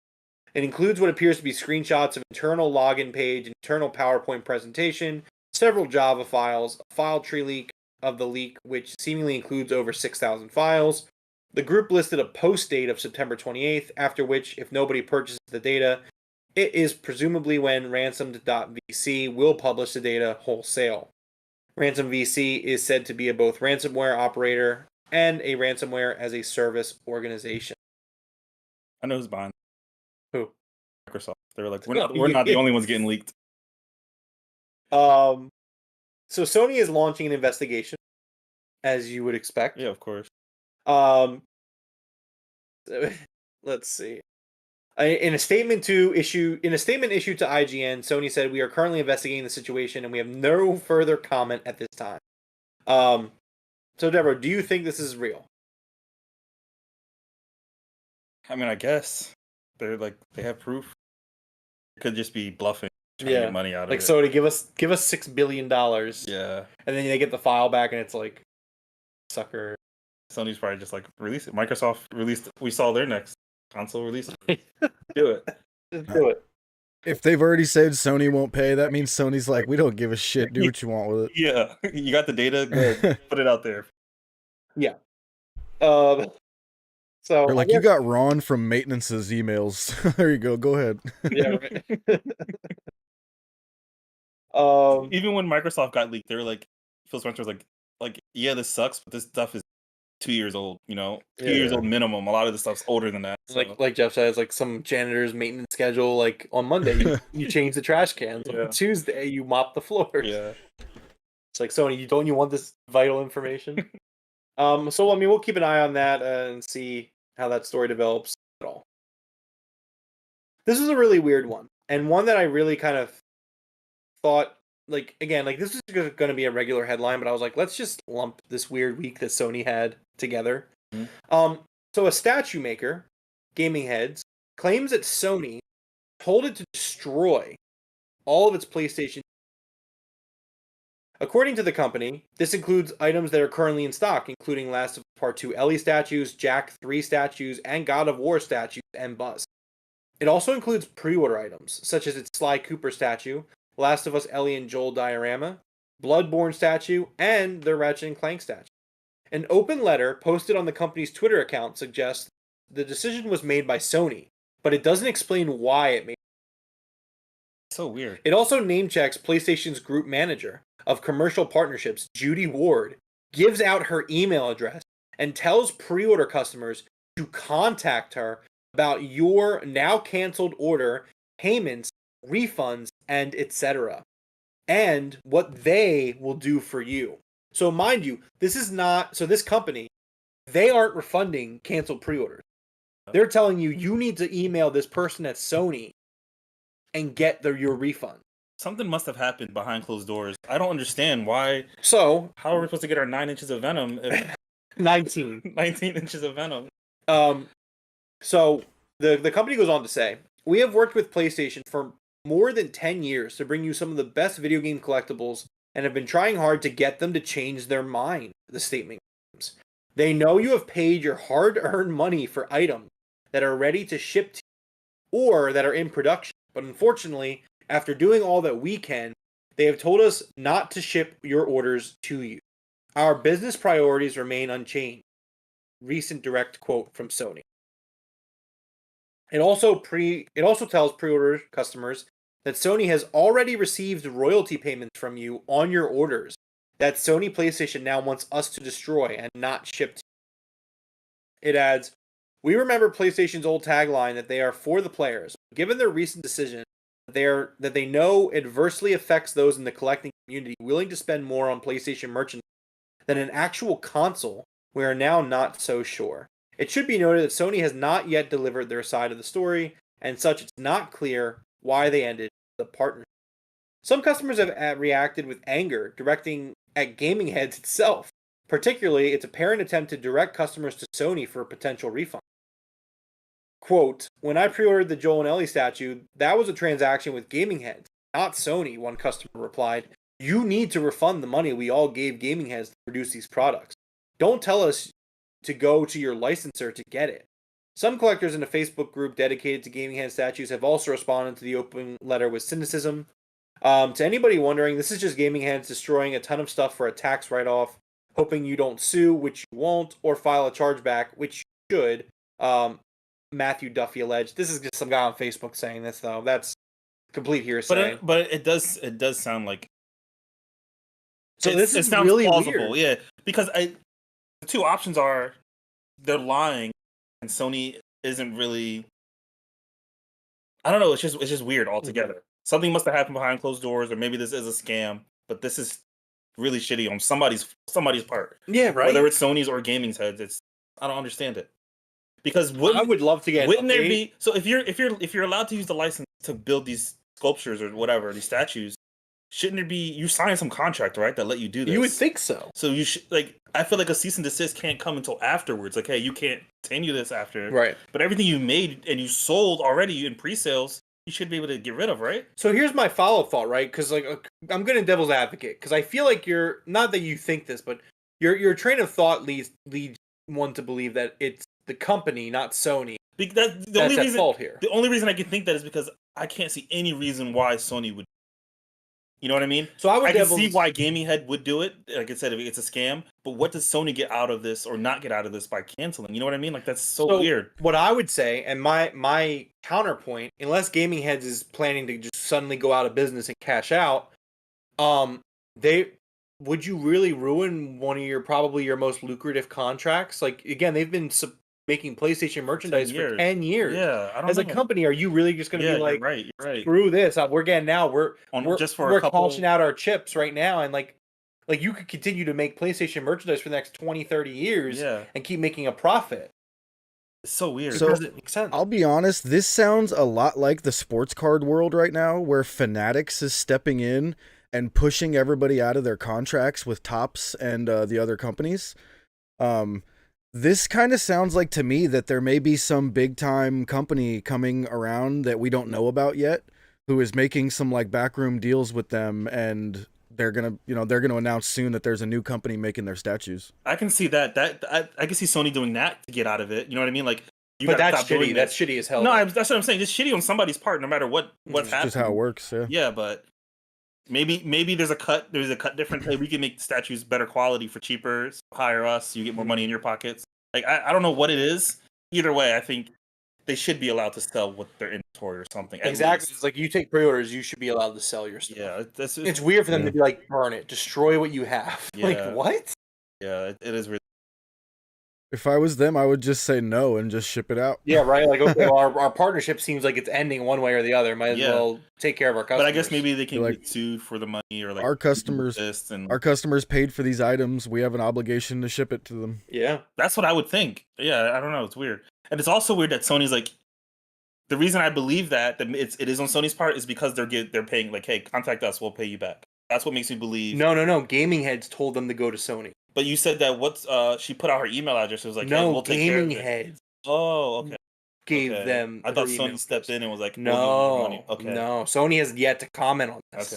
S1: It includes what appears to be screenshots of internal login page, internal PowerPoint presentation, several Java files, a file tree leak of the leak, which seemingly includes over 6,000 files. The group listed a post date of September 28th, after which, if nobody purchases the data, it is presumably when ransomed.vc will publish the data wholesale. Ransom VC is said to be a both ransomware operator and a ransomware as a service organization.
S3: I know who's behind.
S1: Who?
S3: Microsoft. They were like, we're not the only ones getting leaked.
S1: So Sony is launching an investigation, as you would expect.
S3: Yeah, of course.
S1: Let's see. In a statement issued to IGN, Sony said, "We are currently investigating the situation, and we have no further comment at this time." So Deborah, do you think this is real?
S3: I mean, I guess they have proof. It could just be bluffing, trying to get money out of it.
S1: So to give us $6 billion.
S3: Yeah.
S1: And then they get the file back, and it's like, sucker.
S3: Sony's probably just like, release it. Microsoft released. We saw their next console release. Do it.
S1: Just do it.
S2: If they've already said Sony won't pay, that means Sony's like, we don't give a shit. Do what you want with it.
S3: Yeah, you got the data. Good. Put it out there.
S1: Yeah. So
S2: they're like, you got Ron from maintenance's emails. There you go. Go ahead.
S1: Yeah. Right.
S3: Even when Microsoft got leaked, they were like, Phil Spencer was like, yeah, this sucks, but this stuff is 2 years old. 2 years old minimum. A lot of the stuff's older than that. So.
S1: Like Jeff says, like some janitor's maintenance schedule. Like on Monday, you change the trash cans. Yeah. On Tuesday, you mop the floors.
S3: Yeah.
S1: It's like, Sony, don't you want this vital information? So I mean, we'll keep an eye on that and see how that story develops at all. This is a really weird one, and one that I really kind of thought, like, again, like this is going to be a regular headline, but I was like, let's just lump this weird week that Sony had together. Mm-hmm. So a statue maker, Gaming Heads, claims that Sony told it to destroy all of its PlayStation. According to the company, this includes items that are currently in stock, including Last of Us Part 2 Ellie statues, Jak 3 statues, and God of War statues and busts. It also includes pre-order items, such as its Sly Cooper statue, Last of Us Ellie and Joel diorama, Bloodborne statue, and the Ratchet & Clank statue. An open letter posted on the company's Twitter account suggests the decision was made by Sony, but it doesn't explain why it made it.
S3: So weird.
S1: It also name-checks PlayStation's group manager of commercial partnerships, Judy Ward, gives out her email address and tells pre-order customers to contact her about your now canceled order, payments, refunds, and etc. and what they will do for you. So mind you, this company, they aren't refunding canceled pre-orders. They're telling you need to email this person at Sony and get your refund.
S3: Something must have happened behind closed doors. I don't understand why.
S1: So
S3: how are we supposed to get our 9 inches of Venom?
S1: 19
S3: inches of Venom.
S1: So the company goes on to say, we have worked with PlayStation for more than 10 years to bring you some of the best video game collectibles and have been trying hard to get them to change their mind, the statement claims. They know you have paid your hard-earned money for items that are ready to ship to you or that are in production. But unfortunately, after doing all that we can, they have told us not to ship your orders to you. Our business priorities remain unchanged. Recent direct quote from Sony. It also tells pre-order customers that Sony has already received royalty payments from you on your orders that Sony PlayStation now wants us to destroy and not ship to you. It adds, "We remember PlayStation's old tagline that they are for the players. Given their recent decision that they know adversely affects those in the collecting community willing to spend more on PlayStation merchandise than an actual console, we are now not so sure. It should be noted that Sony has not yet delivered their side of the story, and such it's not clear why they ended the partnership." Some customers have reacted with anger, directing at Gaming Heads itself, particularly its apparent attempt to direct customers to Sony for a potential refund. Quote, "When I pre-ordered the Joel and Ellie statue, that was a transaction with Gaming Heads, not Sony," one customer replied. "You need to refund the money we all gave Gaming Heads to produce these products. Don't tell us to go to your licensor to get it." Some collectors in a Facebook group dedicated to Gaming Head statues have also responded to the open letter with cynicism. To anybody wondering, this is just Gaming Heads destroying a ton of stuff for a tax write-off, hoping you don't sue, which you won't, or file a chargeback, which you should. Matthew Duffy alleged. This is just some guy on Facebook saying this, though. That's complete hearsay.
S3: But it does sound like.
S1: So this is
S3: sounds
S1: really
S3: plausible,
S1: weird.
S3: yeah. Because the two options are they're lying, and Sony isn't really. I don't know. It's just weird altogether. Mm-hmm. Something must have happened behind closed doors, or maybe this is a scam. But this is really shitty on somebody's part.
S1: Yeah, right.
S3: Whether it's Sony's or Gaming's heads, I don't understand it. Because
S1: I would love to get.
S3: Wouldn't there be? So if you're allowed to use the license to build these sculptures or whatever, these statues, shouldn't there be? You sign some contract, right, that let you do this?
S1: You would think so.
S3: So you should I feel like a cease and desist can't come until afterwards. Like, hey, you can't continue this after.
S1: Right.
S3: But everything you made and you sold already in pre-sales, you should be able to get rid of, right?
S1: So here's my follow-up thought, right? Because I'm going to devil's advocate because I feel like you're not that you think this, but your train of thought leads one to believe that it's the company, not Sony.
S3: That's at fault here. The only reason I can think that is because I can't see any reason why Sony would. You know what I mean?
S1: So I
S3: can see why Gaming Head would do it. Like I said, it's a scam. But what does Sony get out of this or not get out of this by canceling? You know what I mean? Like, that's so weird.
S1: What I would say, and my counterpoint, unless Gaming Heads is planning to just suddenly go out of business and cash out, would you really ruin one of probably your most lucrative contracts? Like, again, they've been making PlayStation merchandise for 10 years.
S3: Yeah, I don't know.
S1: As a company, are you really just going to be like,
S3: you're right.
S1: Screw this? We're getting now. We're cashing out our chips right now, and like you could continue to make PlayStation merchandise for the next 20, 30 years, and keep making a profit.
S3: It's so weird.
S2: So,
S1: it doesn't make sense.
S2: I'll be honest. This sounds a lot like the sports card world right now, where Fanatics is stepping in and pushing everybody out of their contracts with Topps and the other companies. This kind of sounds like to me that there may be some big time company coming around that we don't know about yet, who is making some like backroom deals with them, and they're gonna announce soon that there's a new company making their statues.
S3: I can see that. I can see Sony doing that to get out of it. You know what I mean? Like,
S1: but that's shitty. That's shitty as hell.
S3: No, that's what I'm saying. It's shitty on somebody's part, no matter what's happening.
S2: Just how it works. Yeah.
S3: Yeah, but. Maybe there's a cut different. Hey, we can make statues better quality for cheaper. Hire us, you get more money in your pockets. Like, I don't know what it is. Either way, I think they should be allowed to sell with their inventory or something.
S1: Exactly. It's like you take pre-orders, you should be allowed to sell your stuff.
S3: Yeah,
S1: it's weird for them to be like, burn it, destroy what you have. Yeah. Like, what?
S3: Yeah, it is weird.
S2: If I was them, I would just say no and just ship it out.
S1: Yeah, right. Like, okay, well, our partnership seems like it's ending one way or the other. Might as well take care of our customers.
S3: But I guess maybe they can get sued for the money, or like
S2: our customers paid for these items. We have an obligation to ship it to them.
S1: Yeah,
S3: that's what I would think. Yeah, I don't know. It's weird, and it's also weird that Sony's like. The reason I believe that it is on Sony's part is because they're paying, like, hey, contact us, we'll pay you back. That's what makes me believe.
S1: No. Gaming Heads told them to go to Sony.
S3: But you said that she put out her email address. It was like,
S1: no,
S3: hey, we'll take care of it.
S1: Gaming Heads.
S3: Oh, okay.
S1: Gave them.
S3: I thought Sony stepped in and was like,
S1: no,
S3: money. Okay.
S1: No. Sony has yet to comment on this,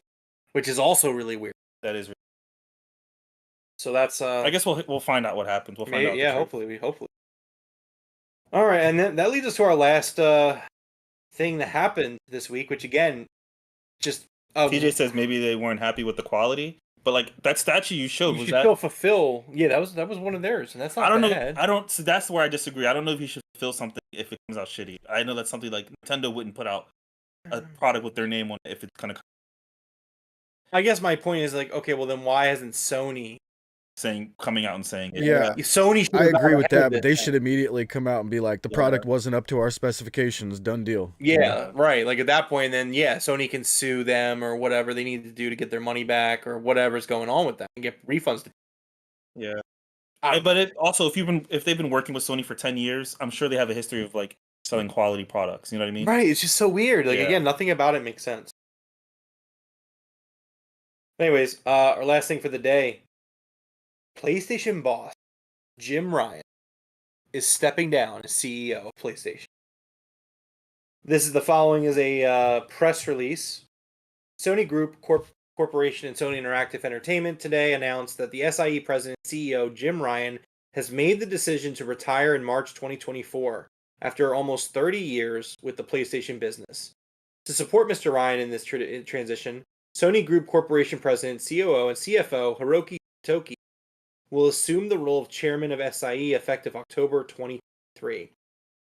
S1: which is also really weird.
S3: That is.
S1: So that's
S3: I guess we'll find out what happens. We'll find out.
S1: Yeah, hopefully. All right, and then that leads us to our last thing that happened this week, which again, just
S3: TJ says maybe they weren't happy with the quality, but like that statue you showed,
S1: you
S3: was
S1: should
S3: that
S1: still fulfill. Yeah, that was one of theirs, and that's not
S3: I don't
S1: bad.
S3: know. I don't. So that's where I disagree. I don't know if you should fulfill something if it comes out shitty. I know that's something like Nintendo wouldn't put out a product with their name on it if it's gonna
S1: I guess my point is like, okay, well then why hasn't Sony
S3: coming out and saying it.
S2: Yeah,
S1: Sony should
S2: I
S1: have
S2: agree
S1: got
S2: with
S1: ahead
S2: that,
S1: of
S2: but they
S1: this.
S2: should immediately come out and be like, the product wasn't up to our specifications. Done deal.
S1: Yeah, right. Like at that point, then yeah, Sony can sue them or whatever they need to do to get their money back or whatever's going on with that and get refunds.
S3: Yeah. But it also if they've been working with Sony for 10 years, I'm sure they have a history of like selling quality products. You know what I mean?
S1: Right. It's just so weird. Like again, nothing about it makes sense. Anyways, our last thing for the day. PlayStation boss Jim Ryan is stepping down as CEO of PlayStation. This is the following is a press release. Sony Group Corporation and Sony Interactive Entertainment today announced that the SIE president and CEO Jim Ryan has made the decision to retire in March 2024 after almost 30 years with the PlayStation business. To support Mr. Ryan in this transition, Sony Group Corporation president, COO, and CFO Hiroki Toki will assume the role of chairman of SIE effective October 2023.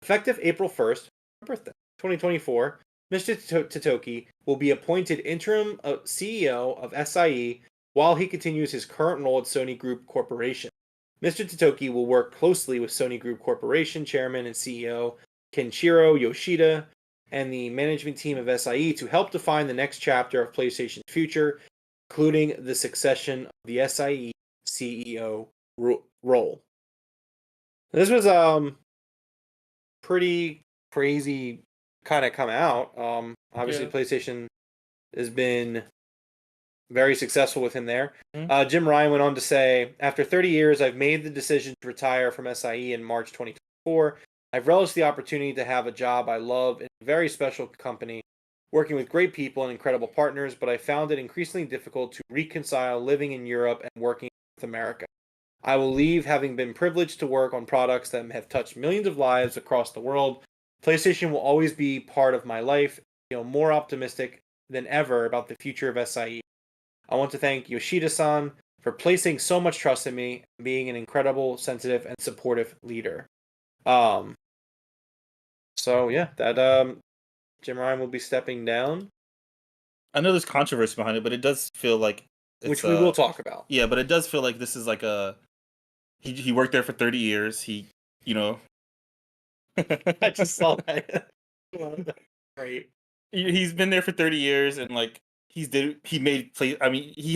S1: Effective April 1st, birthday, 2024, Mr. Totoki will be appointed interim CEO of SIE while he continues his current role at Sony Group Corporation. Mr. Totoki will work closely with Sony Group Corporation Chairman and CEO Kenshiro Yoshida and the management team of SIE to help define the next chapter of PlayStation's future, including the succession of the SIE CEO role. This was pretty crazy kind of come out. Obviously PlayStation has been very successful with him there. Jim Ryan went on to say, after 30 years, I've made the decision to retire from SIE in March 2024. I've relished the opportunity to have a job I love in a very special company, working with great people and incredible partners, but I found it increasingly difficult to reconcile living in Europe and working in North America. I will leave having been privileged to work on products that have touched millions of lives across the world. PlayStation will always be part of my life. I feel more optimistic than ever about the future of SIE. I want to thank Yoshida-san for placing so much trust in me and being an incredible, sensitive, and supportive leader. So yeah, that Jim Ryan will be stepping down.
S3: I know there's controversy behind it, but it does feel like
S1: which we will talk about.
S3: Yeah, but it does feel like this is like he worked there for 30 years.
S1: I just saw that. Great.
S3: He's been there for 30 years and like he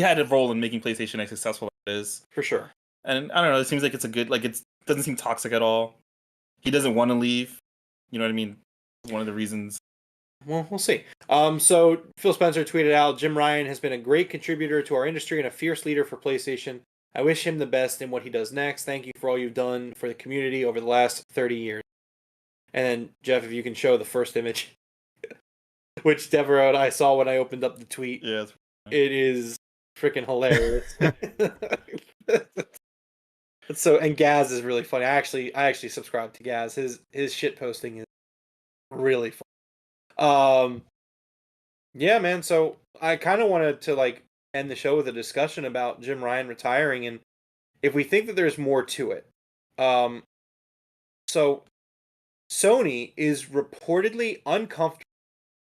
S3: had a role in making PlayStation as successful as it is.
S1: For sure.
S3: And I don't know, it seems like it's a good, like it doesn't seem toxic at all. He doesn't want to leave. You know what I mean? One of the reasons.
S1: Well, we'll see. So Phil Spencer tweeted out, Jim Ryan has been a great contributor to our industry and a fierce leader for PlayStation. I wish him the best in what he does next. Thank you for all you've done for the community over the last 30 years. And then, Jeff, if you can show the first image, which Devroro and I saw when I opened up the tweet.
S3: Yeah,
S1: it is freaking hilarious. And Gaz is really funny. I actually subscribe to Gaz. His shit posting is really fun. Yeah, man. So I kind of wanted to like end the show with a discussion about Jim Ryan retiring and if we think that there's more to it. So Sony is reportedly uncomfortable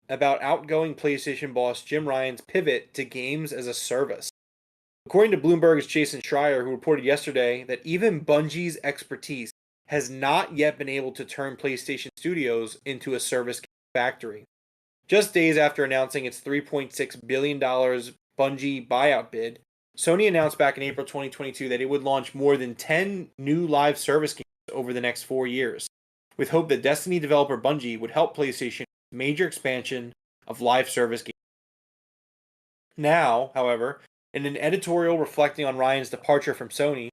S1: about outgoing PlayStation boss Jim Ryan's pivot to games as a service. According to Bloomberg's Jason Schreier, who reported yesterday that even Bungie's expertise has not yet been able to turn PlayStation Studios into a service factory. Just days after announcing its $3.6 billion Bungie buyout bid, Sony announced back in April 2022 that it would launch more than 10 new live service games over the next 4 years, with hope that Destiny developer Bungie would help PlayStation with major expansion of live service games. Now, however, in an editorial reflecting on Ryan's departure from Sony,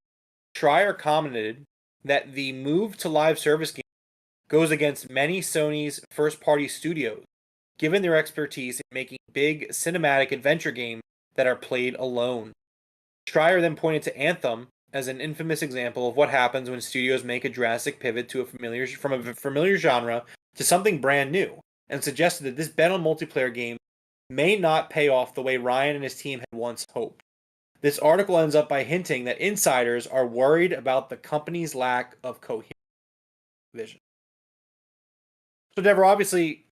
S1: Schreier commented that the move to live service games goes against many Sony's first-party studios, given their expertise in making big cinematic adventure games that are played alone. Schreier then pointed to Anthem as an infamous example of what happens when studios make a drastic pivot from a familiar genre to something brand new, and suggested that this bet on multiplayer game may not pay off the way Ryan and his team had once hoped. This article ends up by hinting that insiders are worried about the company's lack of coherent vision. So, Deborah, obviously,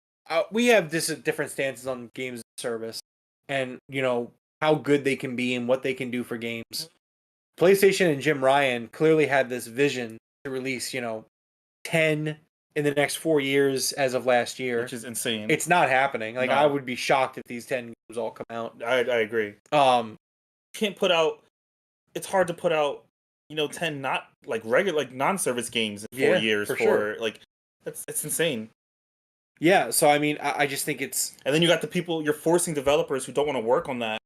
S1: we have different stances on games as a service, and how good they can be and what they can do for games. PlayStation and Jim Ryan clearly had this vision to release, 10 in the next 4 years as of last year,
S3: which is insane.
S1: It's not happening. Like,
S3: no.
S1: I would be shocked if these 10 games all come out.
S3: I agree. Can't put out. It's hard to put out, 10 not like regular, like non-service games in 4 years for sure. Like, it's insane.
S1: Yeah, so I mean, I just think it's...
S3: And then you got the people, you're forcing developers who don't want to work on that.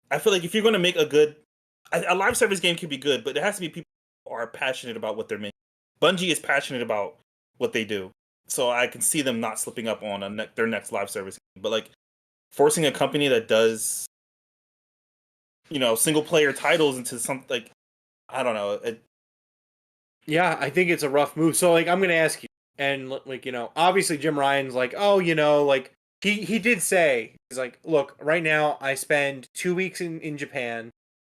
S3: I feel like if you're going to make a live service game can be good, but it has to be people who are passionate about what they're making. Bungie is passionate about what they do, so I can see them not slipping up on their next live service game. But like forcing a company that does, single player titles into something like, I don't know.
S1: Yeah, I think it's a rough move. So like, I'm going to ask you, and like, obviously Jim Ryan's like, oh, like he did say, he's like, look, right now I spend 2 weeks in Japan,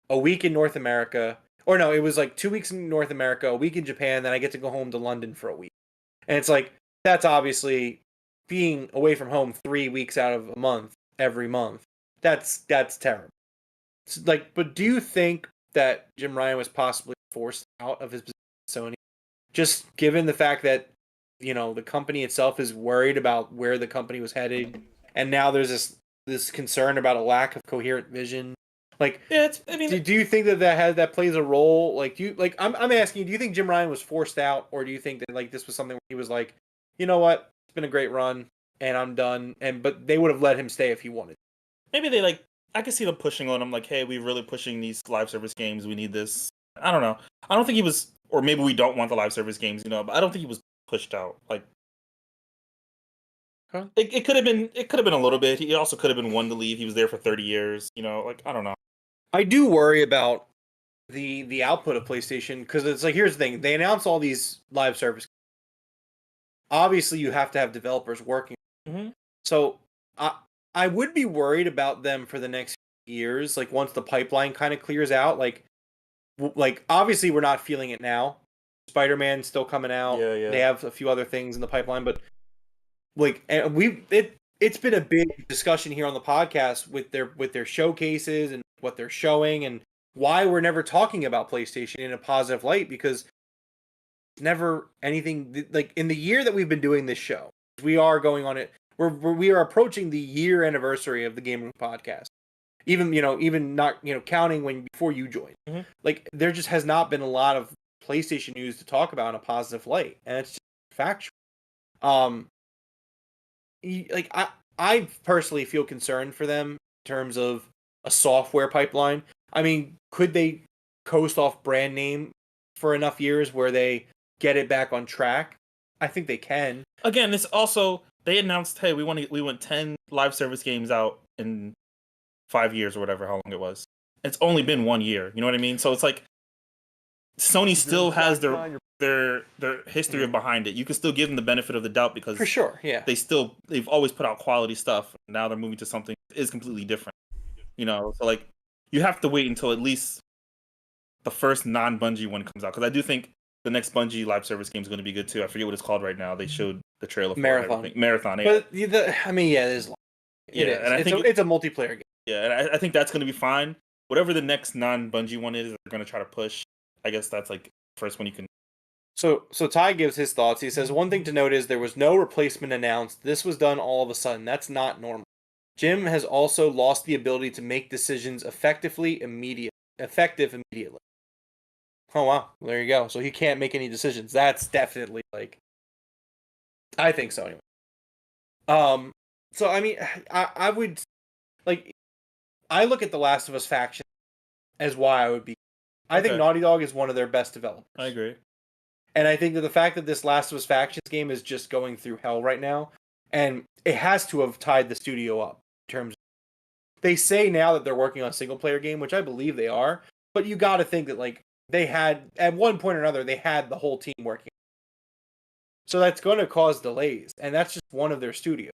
S1: a week in North America, or no, it was like 2 weeks in North America, a week in Japan, then I get to go home to London for a week. And it's like, that's obviously being away from home 3 weeks out of a month, every month. That's terrible. It's like, but do you think that Jim Ryan was possibly forced out of his position at Sony? Just given the fact that, the company itself is worried about where the company was headed, and now there's this concern about a lack of coherent vision. Like,
S3: yeah,
S1: do you think that plays a role? Like, I'm asking you, do you think Jim Ryan was forced out, or do you think that like this was something where he was like, you know what, it's been a great run, and I'm done, but they would have let him stay if he wanted.
S3: Maybe they I could see them pushing on him, like, hey, we're really pushing these live service games. We need this. I don't know. I don't think he was, or maybe we don't want the live service games, but I don't think he was pushed out. Like,
S1: huh?
S3: It could have been a little bit. He also could have been one to leave. He was there for 30 years. Like, I don't know.
S1: I do worry about the output of PlayStation, because it's like, here's the thing: they announce all these live service. Obviously, you have to have developers working.
S3: Mm-hmm.
S1: So I would be worried about them for the next years. Like once the pipeline kind of clears out, like obviously we're not feeling it now. Spider-Man's still coming out.
S3: Yeah.
S1: They have a few other things in the pipeline, but like, and it's been a big discussion here on the podcast with their showcases and what they're showing, and why we're never talking about PlayStation in a positive light, because never anything like in the year that we've been doing this show. We are going on it. We are approaching the year anniversary of the Gaming Podcast. Even not counting before you joined.
S3: Mm-hmm.
S1: Like, there just has not been a lot of PlayStation news to talk about in a positive light, and it's just factual. I personally feel concerned for them in terms of a software pipeline. I mean, could they coast off brand name for enough years where they get it back on track? I think they can.
S3: Again, this also, they announced, hey, we want 10 live service games out in 5 years or whatever, how long it was. It's only been 1 year. You know what I mean? So it's like Sony still has their history behind it. You can still give them the benefit of the doubt, because
S1: for sure, yeah,
S3: they've always put out quality stuff. Now they're moving to something that is completely different. So like, you have to wait until at least the first non-Bungie one comes out, because I do think the next Bungie live service game is going to be good too. I forget what it's called right now. They showed the trailer for
S1: Marathon.
S3: Marathon. Yeah.
S1: But there's and I think it's a multiplayer game.
S3: Yeah, and I think that's going to be fine. Whatever the next non-Bungie one is, they're going to try to push. I guess that's like the first one you can.
S1: So Ty gives his thoughts. He says, one thing to note is there was no replacement announced. This was done all of a sudden. That's not normal. Jim has also lost the ability to make decisions effective immediately. Oh, wow. There you go. So he can't make any decisions. That's definitely like, I think so anyway. So I mean, I would like, I look at the Last of Us faction as why I would be. I think Naughty Dog is one of their best developers.
S3: I agree.
S1: And I think that the fact that this Last of Us Factions game is just going through hell right now, and it has to have tied the studio up in terms of they say now that they're working on a single player game, which I believe they are. But you got to think that like they had at one point or another they had the whole team working. So that's going to cause delays, and that's just one of their studios.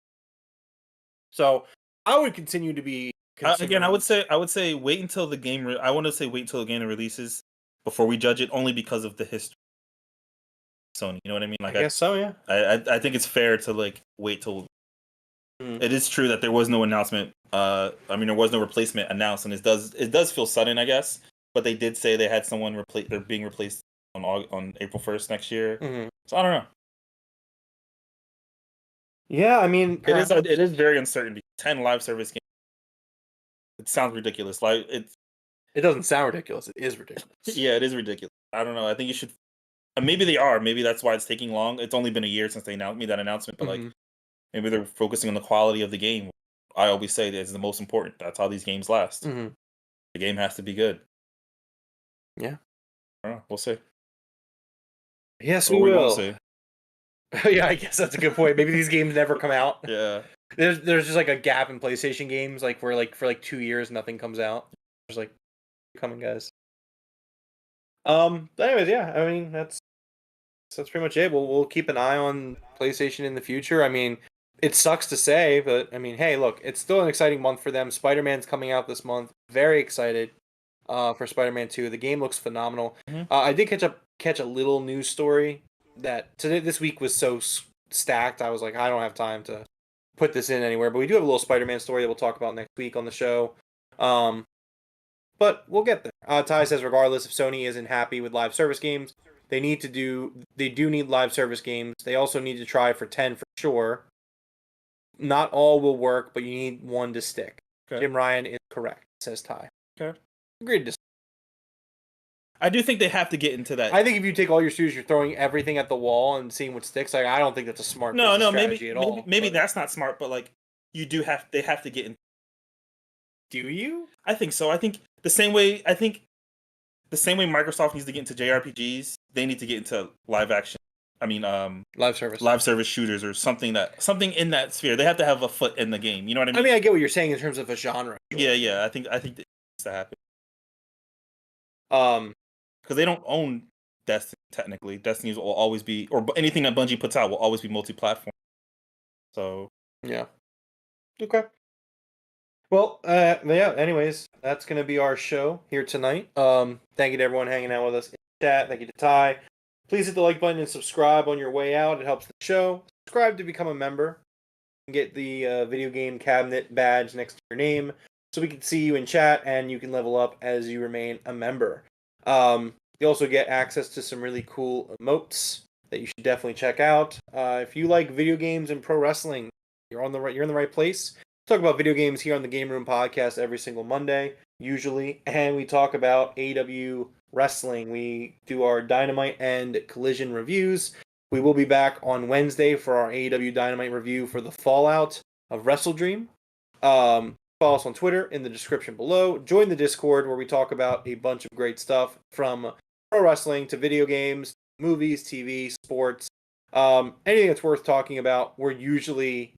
S1: So I would continue to be
S3: again. I would say wait until the game. I want to say wait until the game releases before we judge it, only because of the history. Sony, you know what I mean? Like
S1: I guess so, yeah.
S3: I think it's fair to like wait till. It is true that there was no announcement. I mean, there was no replacement announced, and it does feel sudden, I guess. But they did say they had someone they're being replaced on April 1st next year. So I don't know.
S1: Yeah, I mean,
S3: it is very uncertain. 10 live service games. It sounds ridiculous. Like
S1: it doesn't sound ridiculous. It is ridiculous.
S3: Yeah, it is ridiculous. I don't know. I think you should. Maybe they are. Maybe that's why it's taking long. It's only been a year since they made that announcement. But like, maybe they're focusing on the quality of the game. I always say that is the most important. That's how these games last. The game has to be good.
S1: Yeah.
S3: I don't know. We'll see.
S1: Yes, we will. Yeah, I guess that's a good point. Maybe these games never come out.
S3: Yeah.
S1: There's just like a gap in PlayStation games, like where like for like 2 years nothing comes out. There's like coming guys. But anyways, yeah, I mean that's pretty much it. We'll keep an eye on PlayStation in the future. I mean, it sucks to say, but I mean, hey, look, it's still an exciting month for them. Spider-Man's coming out this month. Very excited for Spider-Man 2. The game looks phenomenal. I did catch a little news story that this week was so stacked. I was like, I don't have time to put this in anywhere, but we do have a little Spider-Man story that we'll talk about next week on the show. But we'll get there. Ty says, regardless if Sony isn't happy with live service games, they do need live service games. They also need to try for 10 for sure. Not all will work, but you need one to stick. Okay. Jim Ryan is correct, says Ty.
S3: Okay.
S1: Agreed to.
S3: I do think they have to get into that.
S1: I think if you take all your studios, you're throwing everything at the wall and seeing what sticks. Like, I don't think that's a smart strategy at all.
S3: Maybe that's not smart, but like they have to get in.
S1: Do you?
S3: I think so. I think the same way Microsoft needs to get into JRPGs, they need to get into live action. I mean,
S1: live service
S3: shooters or something in that sphere. They have to have a foot in the game. You know what I mean?
S1: I mean, I get what you're saying in terms of a genre.
S3: Sure. Yeah. I think that needs to happen. Because they don't own Destiny technically. Destiny will always be, or anything that Bungie puts out will always be multi-platform. So
S1: yeah. Okay. Well, yeah. Anyways, that's gonna be our show here tonight. Thank you to everyone hanging out with us in the chat. Thank you to Ty. Please hit the like button and subscribe on your way out. It helps the show. Subscribe to become a member. And get the video game cabinet badge next to your name, so we can see you in chat and you can level up as you remain a member. You also get access to some really cool emotes that you should definitely check out. If you like video games and pro wrestling, you're in the right place. We talk about video games here on the Game Room Podcast every single Monday, usually, and we talk about AEW wrestling. We do our Dynamite and Collision reviews. We will be back on Wednesday for our AEW Dynamite review for the Fallout of Wrestle Dream. Follow us on Twitter in the description below. Join the Discord where we talk about a bunch of great stuff from pro wrestling to video games, movies, TV, sports, anything that's worth talking about. We usually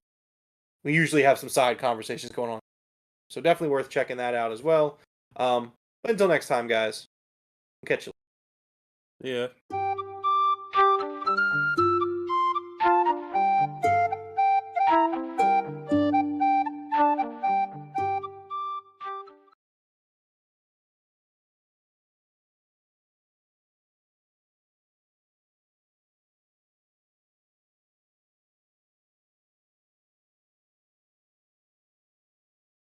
S1: have some side conversations going on, so definitely worth checking that out as well. But until next time, guys, we'll catch you.
S3: Yeah.